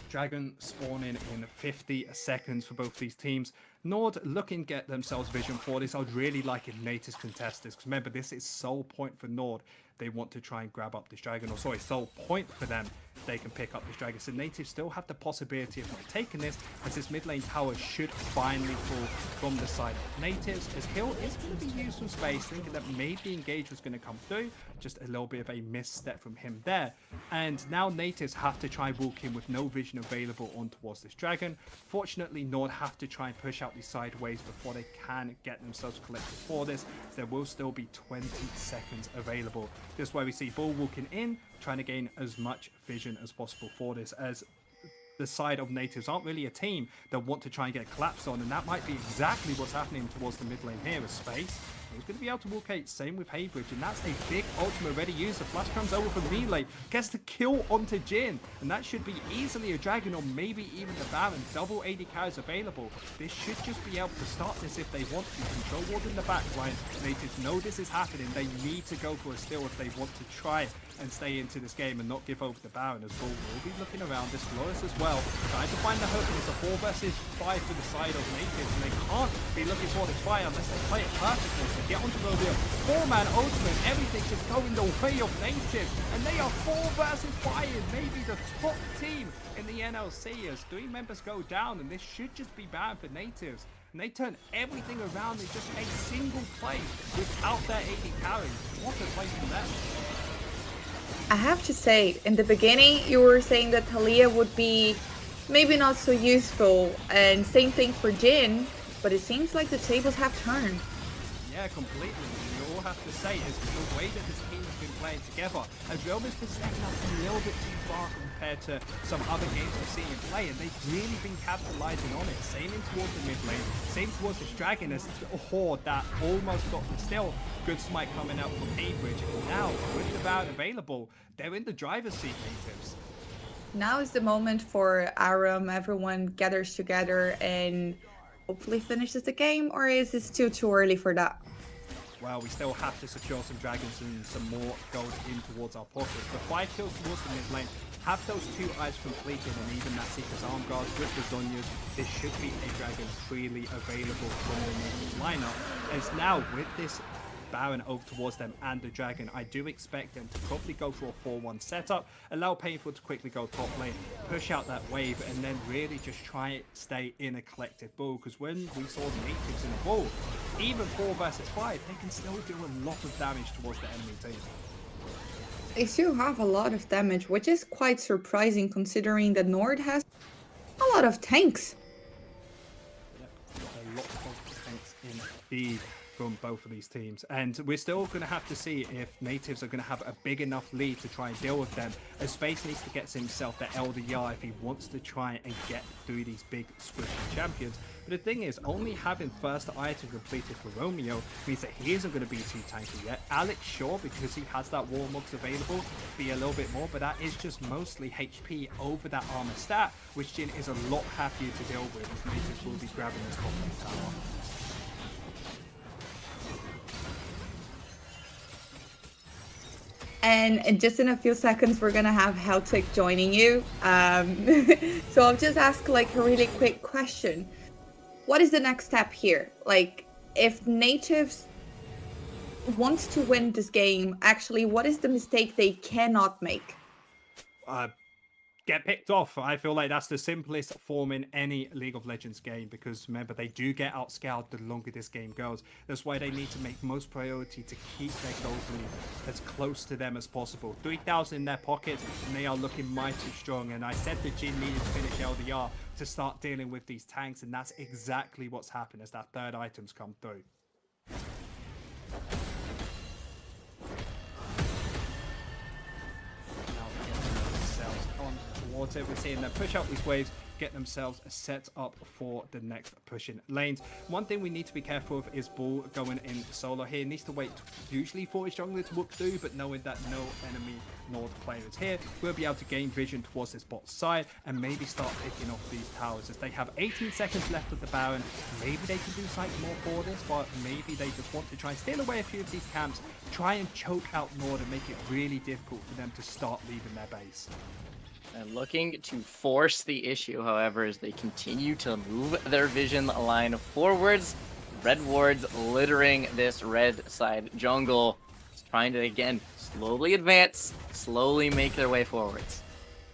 Dragon spawning in 50 seconds for both these teams. Nord looking to get themselves vision for this. I'd really like if Natives contest this, because remember, this is sole point for Nord. They want to try and grab up this dragon, or sorry, sole point for them. They can pick up this dragon. So Natives still have the possibility of not taking this, as this mid lane tower should finally fall from the side of Natives, as Hill is going to be used from space, thinking that maybe engage was going to come through. Just a little bit of a misstep from him there. And now Natives have to try and walk in with no vision available on towards this dragon. Fortunately, Nord have to try and push out these sideways before they can get themselves collected for this. So there will still be 20 seconds available. This is where we see Baul walking in, trying to gain as much vision as possible for this, as the side of Natives aren't really a team that want to try and get collapsed on, and that might be exactly what's happening towards the mid lane here with space. He's going to be able to walk 8, same with Hybradge, and that's a big ultimate ready use. The flash comes over from Melee, gets the kill onto Jhin, and that should be easily a dragon or maybe even the Baron. Double AD carries available. This should just be able to start this if they want to. Control ward in the backline. Natives know this is happening. They need to go for a steal if they want to try and stay into this game and not give over the Baron, as Baul will be looking around. This Theoloris as well, trying to find the hook, and it's a 4 versus 5 for the side of Natives, and they can't be looking for the try unless they play it perfectly. So get onto Romeo, 4-man ultimate, everything's just going the way of Natives, and they are 4 versus 5, maybe the top team in the NLC as 3 members go down, and this should just be bad for Natives. And they turn everything around in just a single play without their AD carry. What a play from them. I have to say, in the beginning, you were saying that Talia would be maybe not so useful, and same thing for Jhin, but it seems like the tables have turned. Yeah, completely. You all have to say is the way that this team has been playing together, as Roman's been stepping up a little bit too far compared to some other games we've seen him play, and they've really been capitalizing on it. Same in towards the mid lane, same towards this dragon as a horde that almost got the still. Good smite coming out from Hybradge, and now with the Baron available, they're in the driver's seat, Natives. Now is the moment for Aram, everyone gathers together and hopefully finishes the game, or is this still too early for that? Well, we still have to secure some dragons and some more gold in towards our pockets. But 5 kills towards the mid lane, have those 2 eyes completed, and even that Seeker's arm guards with the Zhonya's, this should be a dragon freely available from the Natives lineup. As now with this Baron over towards them and the dragon, I do expect them to probably go for a 4-1 setup, allow Painful to quickly go top lane, push out that wave, and then really just try and stay in a collective ball. Because when we saw the Natives in a ball, even 4 versus 5, they can still do a lot of damage towards the enemy team. They still have a lot of damage, which is quite surprising considering that Nord has a lot of tanks. Yep, a lot of tanks indeed from both of these teams, and we're still going to have to see if Natives are going to have a big enough lead to try and deal with them, as Space needs to get himself the LDR if he wants to try and get through these big squishy champions. But the thing is, only having first item completed for Romeo means that he isn't going to be too tanky yet. Alex, sure, because he has that Warmogs available, be a little bit more, but that is just mostly HP over that armor stat, which Jhin is a lot happier to deal with, as Natives will be grabbing this top lane tower. And just in a few seconds, we're gonna have Heltic joining you. So I'll just ask like a really quick question. What is the next step here? Like, if Natives wants to win this game, actually, what is the mistake they cannot make? Get picked off. I feel like that's the simplest form in any League of Legends game, because remember, they do get outscaled the longer this game goes. That's why they need to make most priority to keep their gold lead as close to them as possible. 3,000 in their pockets, and they are looking mighty strong. And I said that Jhin needed to finish LDR to start dealing with these tanks, and that's exactly what's happened as that third item's come through. Towards it, we're seeing them push out these waves, get themselves set up for the next pushing lanes. One thing we need to be careful of is Baul going in solo here. He needs to wait usually for his jungler to walk through, but knowing that no enemy Nord player is here, we'll be able to gain vision towards this bot side and maybe start picking off these towers as they have 18 seconds left of the Baron. Maybe they can do something more for this, but maybe they just want to try and steal away a few of these camps, try and choke out Nord and make it really difficult for them to start leaving their base. And looking to force the issue, however, as they continue to move their vision line forwards. Red wards littering this red side jungle. Just trying to, again, slowly advance, slowly make their way forwards.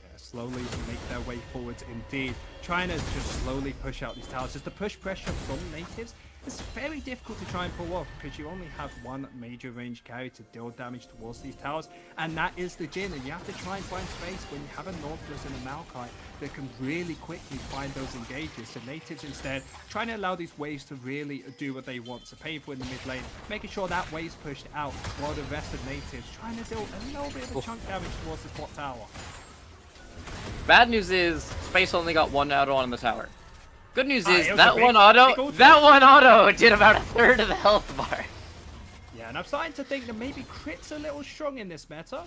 Yeah, slowly make their way forwards indeed. Trying to just slowly push out these towers. Just the push pressure from Natives is very difficult to try and pull off, because you only have one major range carry to deal damage towards these towers, and that is the Jhin. And you have to try and find space when you have a Noctor and a Maokai that can really quickly find those engages. So Natives instead trying to allow these waves to really do what they want. So Painful in the mid lane, making sure that wave's pushed out, while the rest of Natives trying to deal a little bit of a chunk damage towards this bot tower. Bad news is Space only got one auto on the tower. Good news is it was that one auto did about a third of the health bar. and I'm starting to think that maybe Crit's a little strong in this meta,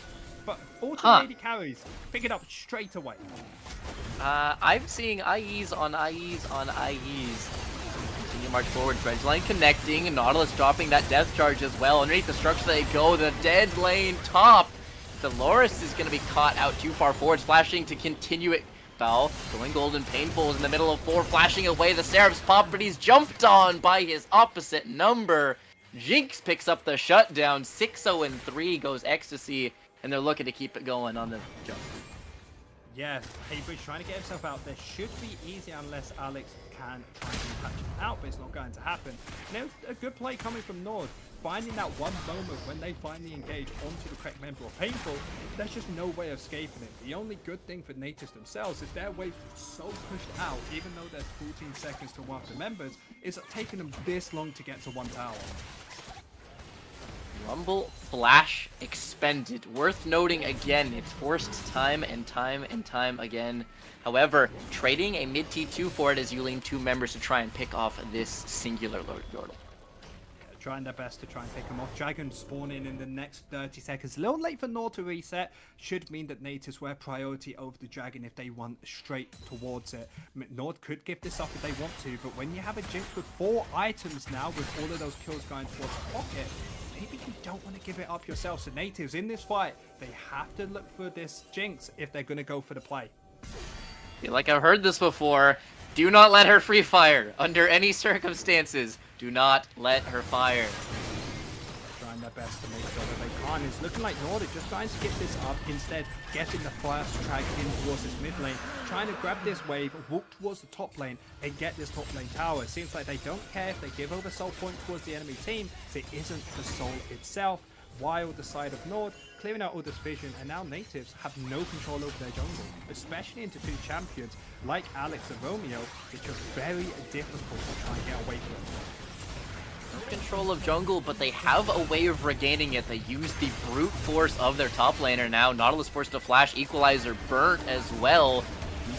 but auto AD carries, pick it up straight away. I'm seeing IEs on IEs on IEs. Continue march forward, Dredge line connecting, Nautilus dropping that death charge as well. Underneath the structure they go, the dead lane top. Theoloris is going to be caught out too far forward, flashing to continue it. Baul going golden, painful is in the middle of 4, flashing away the Seraph's pop, but he's jumped on by his opposite number. Jinx picks up the shutdown, 6-0-3 goes Ecstasy, and they're looking to keep it going on the jump. Yeah, Hybradge trying to get himself out there should be easy unless Alex can try and patch him out, but it's not going to happen. Now, a good play coming from Nord, finding that one moment when they finally engage onto the correct member of Painful, there's just no way of escaping it. The only good thing for Nativz themselves is their wave was so pushed out, even though there's 14 seconds to one of the members, it's taking them this long to get to one tower. Rumble Flash expended. Worth noting again, it's forced time and time and time again. However, trading a mid T2 for it as you lean 2 members to try and pick off this singular Lord Yordle. Yeah, trying their best to try and pick him off. Dragon spawning in the next 30 seconds. A little late for Nord to reset. Should mean that Nativz were priority over the Dragon if they want straight towards it. Nord could give this up if they want to, but when you have a Jinx with 4 items now, with all of those kills going towards the pocket, maybe you don't want to give it up yourself. So Nativz in this fight, they have to look for this Jinx if they're going to go for the play. I feel like I've heard this before. Do not let her free fire. Under any circumstances, do not let her fire. Trying their best to make sure that they can't. It's looking like Nord is just trying to get this up, instead getting the first track in towards this mid lane, trying to grab this wave, walk towards the top lane, and get this top lane tower. It seems like they don't care if they give over soul point towards the enemy team, so it isn't the soul itself. While the side of Nord clearing out all this vision, and now Nativz have no control over their jungle, especially into 2 champions like Alex and Romeo, which are very difficult to try and get away from. No control of jungle, but they have a way of regaining it. They use the brute force of their top laner now. Nautilus forced to flash, Equalizer burnt as well.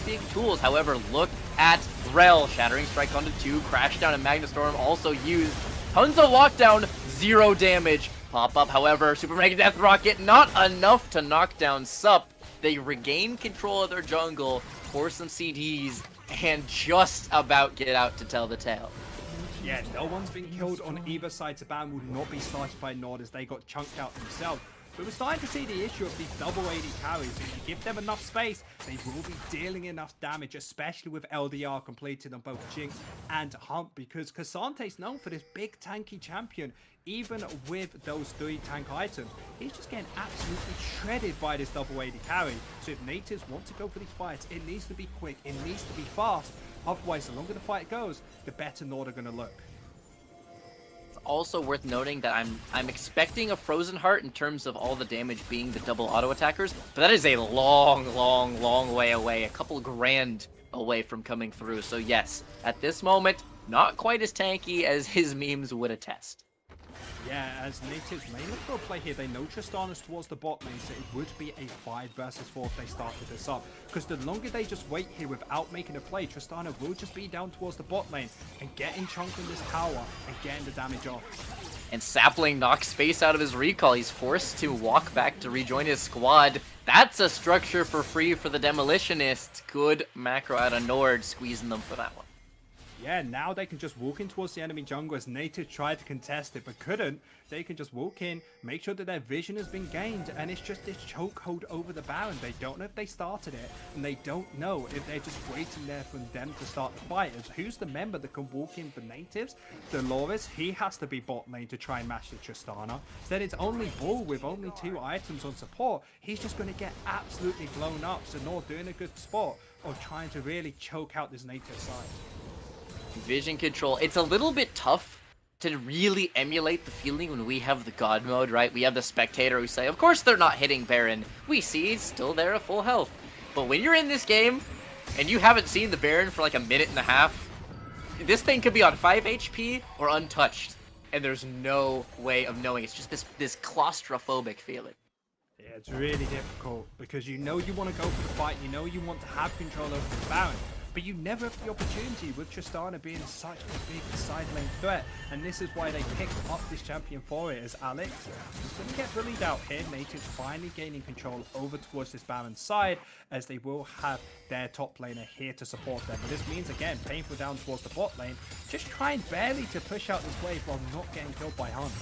Big tools, however, look at Rel. Shattering Strike onto 2, Crash Down and Magna Storm also used. Tons of lockdown, 0 damage. Pop up, however, Super Mega Death Rocket, not enough to knock down Sup. They regain control of their jungle, force some CDs, and just about get out to tell the tale. Yeah, no one's been killed on either side. Ban would not be started by Nord as they got chunked out themselves. But we're starting to see the issue of these double AD carries. If you give them enough space, they will be dealing enough damage, especially with LDR completed on both Jinx and Hump, because Casante's known for this big tanky champion. Even with those 3 tank items, he's just getting absolutely shredded by this double AD carry. So if Nativz want to go for these fights, it needs to be quick, it needs to be fast. Otherwise, the longer the fight goes, the better Nord are going to look. It's also worth noting that I'm expecting a Frozen Heart in terms of all the damage being the double auto attackers, but that is a long way away, a couple grand away from coming through. So yes, at this moment, not quite as tanky as his memes would attest. Yeah, as Nativz may look for a play here, they know Tristana's towards the bot lane, so it would be a 5 versus 4 if they started this up. Because the longer they just wait here without making a play, Tristana will just be down towards the bot lane and getting chunked in this tower and getting the damage off. And Sapling knocks space out of his recall. He's forced to walk back to rejoin his squad. That's a structure for free for the Demolitionists. Good macro out of Nord, squeezing them for that one. Yeah, now they can just walk in towards the enemy jungle as Nativz tried to contest it but couldn't. They can just walk in, make sure that their vision has been gained, and it's just this chokehold over the Baron. They don't know if they started it, and they don't know if they're just waiting there for them to start the fight. As who's the member that can walk in for Nativz? Theoloris, he has to be bot lane to try and match the Tristana. Instead, it's only Baul with only 2 items on support. He's just going to get absolutely blown up, so Nord doing a good spot of trying to really choke out this Nativz side. Vision control. It's a little bit tough to really emulate the feeling when we have the God mode, right? We have the spectator who say, of course they're not hitting Baron. We see he's still there at full health. But when you're in this game and you haven't seen the Baron for like a minute and a half, this thing could be on 5 HP or untouched. And there's no way of knowing. It's just this claustrophobic feeling. Yeah, it's really difficult because you know you want to go for the fight, you know you want to have control over the Baron. but you never have the opportunity with Tristana being such a big side lane threat. And this is why they picked up this champion for it, as Alex is going to get bullied out here. Nativz finally gaining control over towards this Baron side, as they will have their top laner here to support them. But this means, again, painful down towards the bot lane, just trying barely to push out this wave while not getting killed by Hunt.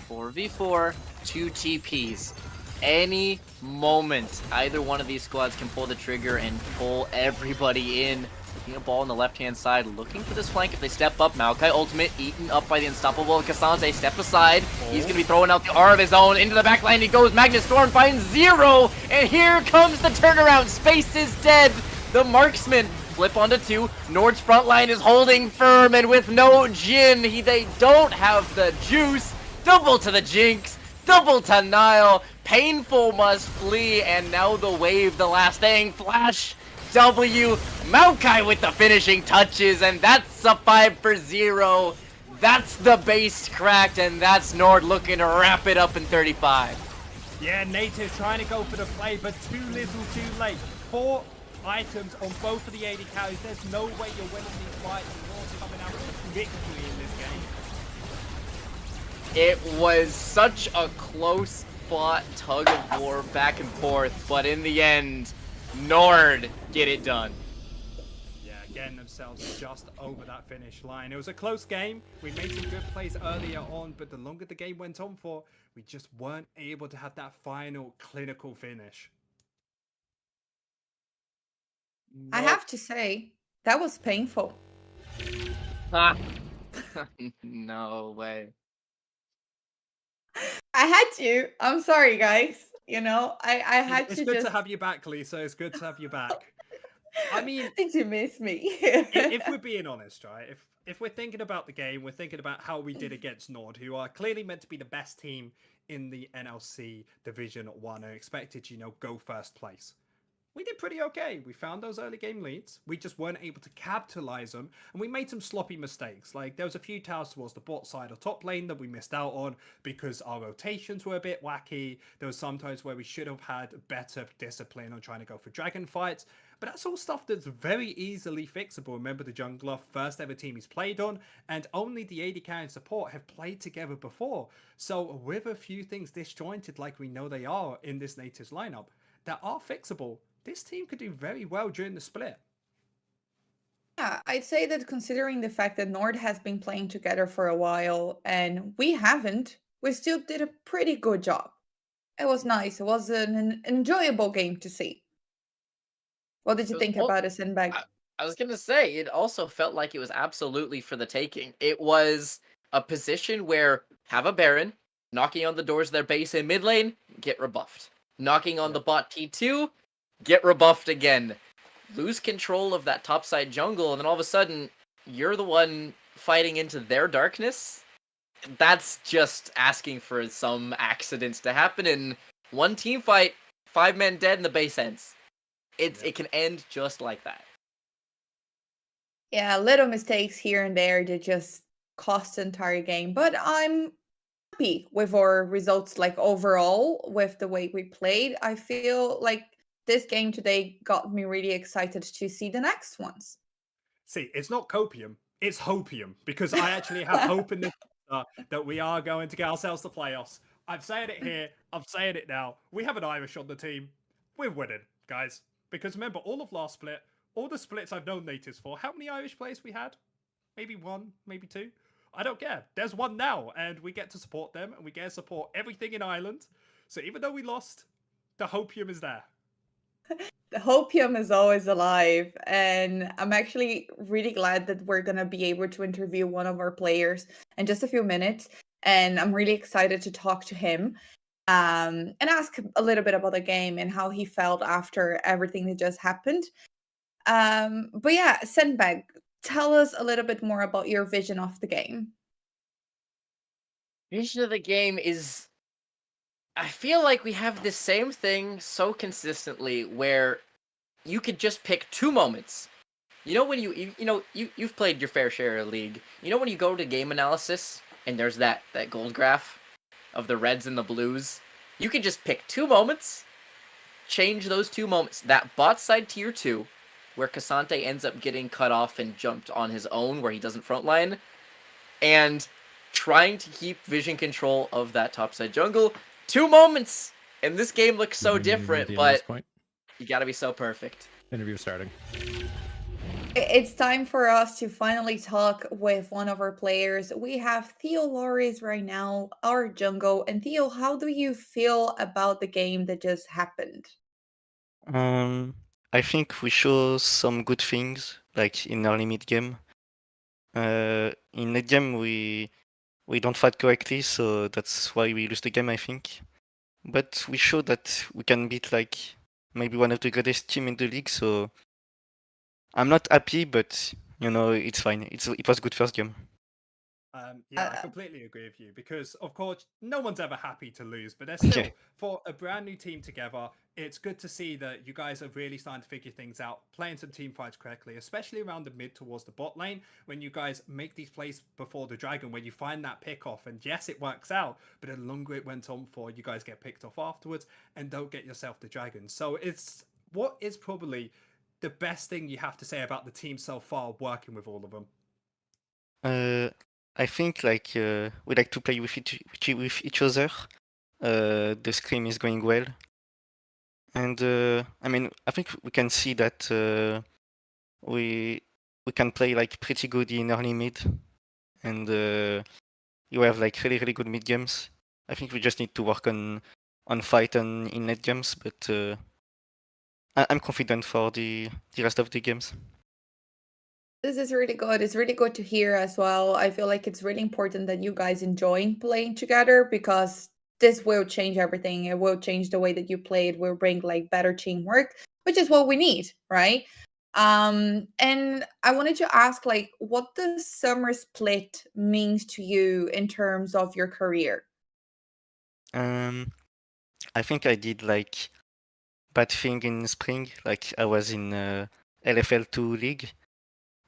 4v4, 2 TPs. Any moment, either one of these squads can pull the trigger and pull everybody in. Looking at Baul on the left-hand side, looking for this flank if they step up. Maokai ultimate, eaten up by the unstoppable Cassandre. Step aside. He's going to be throwing out the R of his own. Into the back line he goes. Magnus Storm finds Zero. And here comes the turnaround. Space is dead. The marksman flip onto 2. Nord's front line is holding firm. And with no Jhin, they don't have the juice. Double to the Jinx. Double to Nile. Painful must flee. And now the wave, the last thing. Flash. W. Maokai with the finishing touches. And that's a 5-0. That's the base cracked. And that's Nord looking to wrap it up in 35. Yeah, Nativz trying to go for the play, but too little too late. 4 items on both of the AD carries. There's no way you're winning these fights. Nord's coming out with a victory in this game. It was such a close fought tug of war back and forth, but in the end, Nord get it done. Yeah, getting themselves just over that finish line. It was a close game. We made some good plays earlier on, but the longer the game went on for, we just weren't able to have that final clinical finish. I have to say, that was painful. Ah. No way. I had to. I'm sorry, guys. You know, I had It's to good just... to have you back, Lisa. It's good to have you back. I mean, Did you miss me? if we're being honest, right? If we're thinking about the game, we're thinking about how we did against Nord, who are clearly meant to be the best team in the NLC Division 1 and expected to, go first place. We did pretty okay. We found those early game leads. We just weren't able to capitalize them, and we made some sloppy mistakes. Like, there was a few towers towards the bot side or top lane that we missed out on because our rotations were a bit wacky. There was sometimes where we should have had better discipline on trying to go for dragon fights. But that's all stuff that's very easily fixable. Remember, the jungler, first ever team he's played on, and only the AD carry and support have played together before. So with a few things disjointed like we know they are in this Nativz lineup that are fixable, this team could do very well during the split. Yeah, I'd say that considering the fact that Nord has been playing together for a while and we haven't, we still did a pretty good job. It was nice. It was an enjoyable game to see. What did you think about a Sandbag? I was going to say, it also felt like it was absolutely for the taking. It was a position where have a Baron, knocking on the doors of their base in mid lane, get rebuffed. Knocking on the bot T2, get rebuffed again. Lose control of that topside jungle, and then all of a sudden, you're the one fighting into their darkness. That's just asking for some accidents to happen, and one team fight, 5 men dead, and the base ends. It can end just like that. Yeah, little mistakes here and there that just cost the entire game. But I'm happy with our results, like overall, with the way we played. I feel like this game today got me really excited to see the next ones. See, it's not copium, it's hopium, because I actually have hope in this that we are going to get ourselves to playoffs. I'm saying it here, I'm saying it now. We have an Irish on the team. We're winning, guys. Because remember, all of last split, all the splits I've known Nativz for, how many Irish players we had? Maybe 1, maybe 2? I don't care. There's 1 now, and we get to support them, and we get to support everything in Ireland. So even though we lost, the hopium is there. The hopium is always alive, and I'm actually really glad that we're going to be able to interview one of our players in just a few minutes, and I'm really excited to talk to him and ask a little bit about the game and how he felt after everything that just happened. But yeah, Sandbag, tell us a little bit more about your vision of the game. Vision of the game is, I feel like we have this same thing so consistently where you could just pick 2 moments. You know when you've played your fair share of League. You know when you go to game analysis and there's that gold graph of the reds and the blues? You can just pick 2 moments, change those 2 moments. That bot side tier 2 where Cassante ends up getting cut off and jumped on his own where he doesn't frontline, and trying to keep vision control of that topside jungle. 2 moments! And this game looks so different, but point. you gotta be so perfect. Interview starting. It's time for us to finally talk with one of our players. We have Theoloris right now, our jungle. And Theo, how do you feel about the game that just happened? I think we show some good things, like in early mid game. In late game, we don't fight correctly, so that's why we lose the game, I think. But we show that we can beat like maybe one of the greatest team in the league. So I'm not happy, but you know it's fine. It was good first game. Yeah, I completely agree with you because, of course, no one's ever happy to lose, but there's still, Yeah. for a brand new team together, it's good to see that you guys are really starting to figure things out, playing some team fights correctly, especially around the mid towards the bot lane, when you guys make these plays before the dragon, when you find that pick off, and yes, it works out, but the longer it went on for, you guys get picked off afterwards and don't get yourself the dragon. So it's what is probably the best thing you have to say about the team so far working with all of them. I think like we like to play with each other. The scrim is going well, and I mean I think we can see that we can play like pretty good in early mid, and you have like really good mid games. I think we just need to work on fight and in late games, but I'm confident for the rest of the games. This is really good. It's really good to hear as well. I feel like it's really important that you guys enjoying playing together because this will change everything. It will change the way that you play. It will bring like better teamwork, which is what we need, right? And I wanted to ask like what the summer split means to you in terms of your career. I think I did like bad thing in spring. Like I was in LFL2 league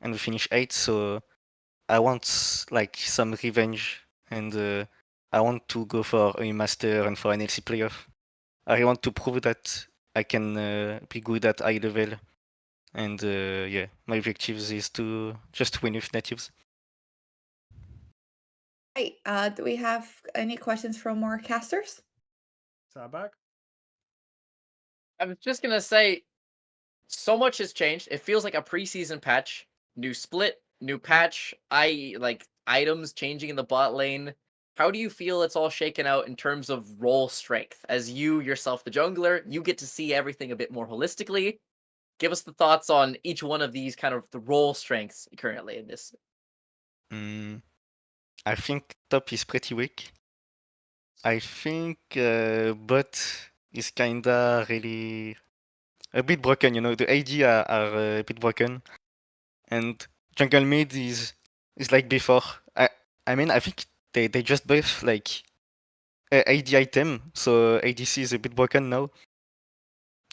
and we finished 8th, so I want like some revenge and I want to go for a master and for NLC playoff. I want to prove that I can be good at high level, and yeah, my objective is to just win with Nativz. Hey, do we have any questions from our casters? Sandbag? I was just gonna say, so much has changed. It feels like a preseason patch. New split, new patch, like items changing in the bot lane. How do you feel it's all shaken out in terms of role strength? As you yourself, the jungler, you get to see everything a bit more holistically. Give us the thoughts on each one of these kind of the role strengths currently in this. I think top is pretty weak. I think bot is kinda really a bit broken, you know, the AD are a bit broken. And jungle mid is like before. I mean I think they just buff like AD item, so ADC is a bit broken now.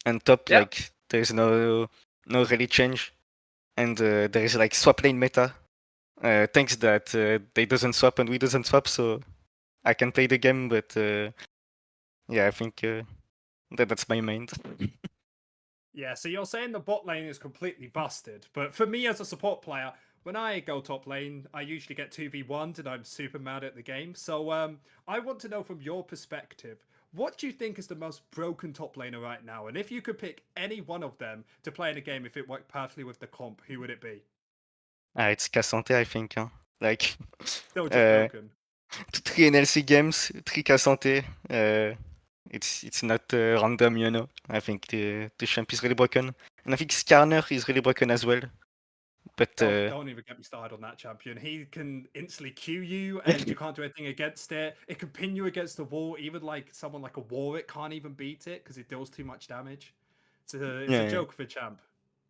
And top, Yeah. like there's no really change. And there is like swap lane meta. Thanks that they doesn't swap and we doesn't swap, so I can play the game, but yeah, I think that's my mind. Yeah, so you're saying the bot lane is completely busted, but for me as a support player, when I go top lane, I usually get 2v1'd and I'm super mad at the game. So I want to know from your perspective, what do you think is the most broken top laner right now? And if you could pick any one of them to play in a game if it worked perfectly with the comp, who would it be? It's Cassante, I think. Huh? Like Still just broken. 3 NLC games, 3 Cassante. It's not random, you know. I think the champ is really broken. And I think Skarner is really broken as well. But Don't even get me started on that champion. He can instantly Q you and you can't do anything against it. It can pin you against the wall. Even like someone like a Warwick can't even beat it because it deals too much damage. It's a joke for champ.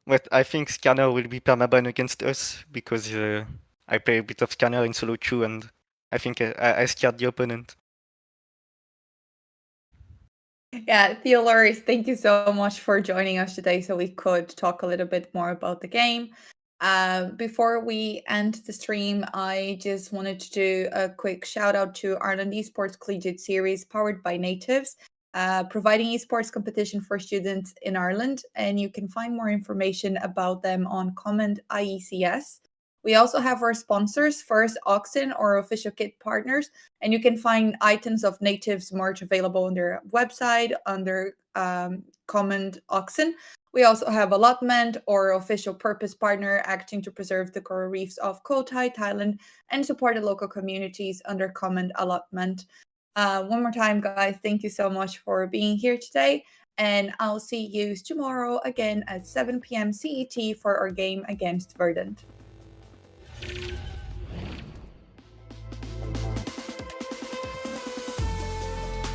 But I think Skarner will be permaban against us because I play a bit of Skarner in solo queue and I think I scared the opponent. Yeah, Theoloris, thank you so much for joining us today so we could talk a little bit more about the game. Before we end the stream, I just wanted to do a quick shout out to Ireland Esports Collegiate Series powered by Nativz. providing esports competition for students in Ireland, and you can find more information about them on Comment IECS. We also have our sponsors, First Oxen, our official kit partners, and you can find items of Nativz merch available on their website under Comment Oxen. We also have Allotment, our official purpose partner, acting to preserve the coral reefs of Koh Tai, Thailand, and support the local communities under Comment Allotment. One more time, guys, thank you so much for being here today. And I'll see you tomorrow again at 7 p.m. CET for our game against Verdant.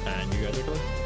And you guys are going?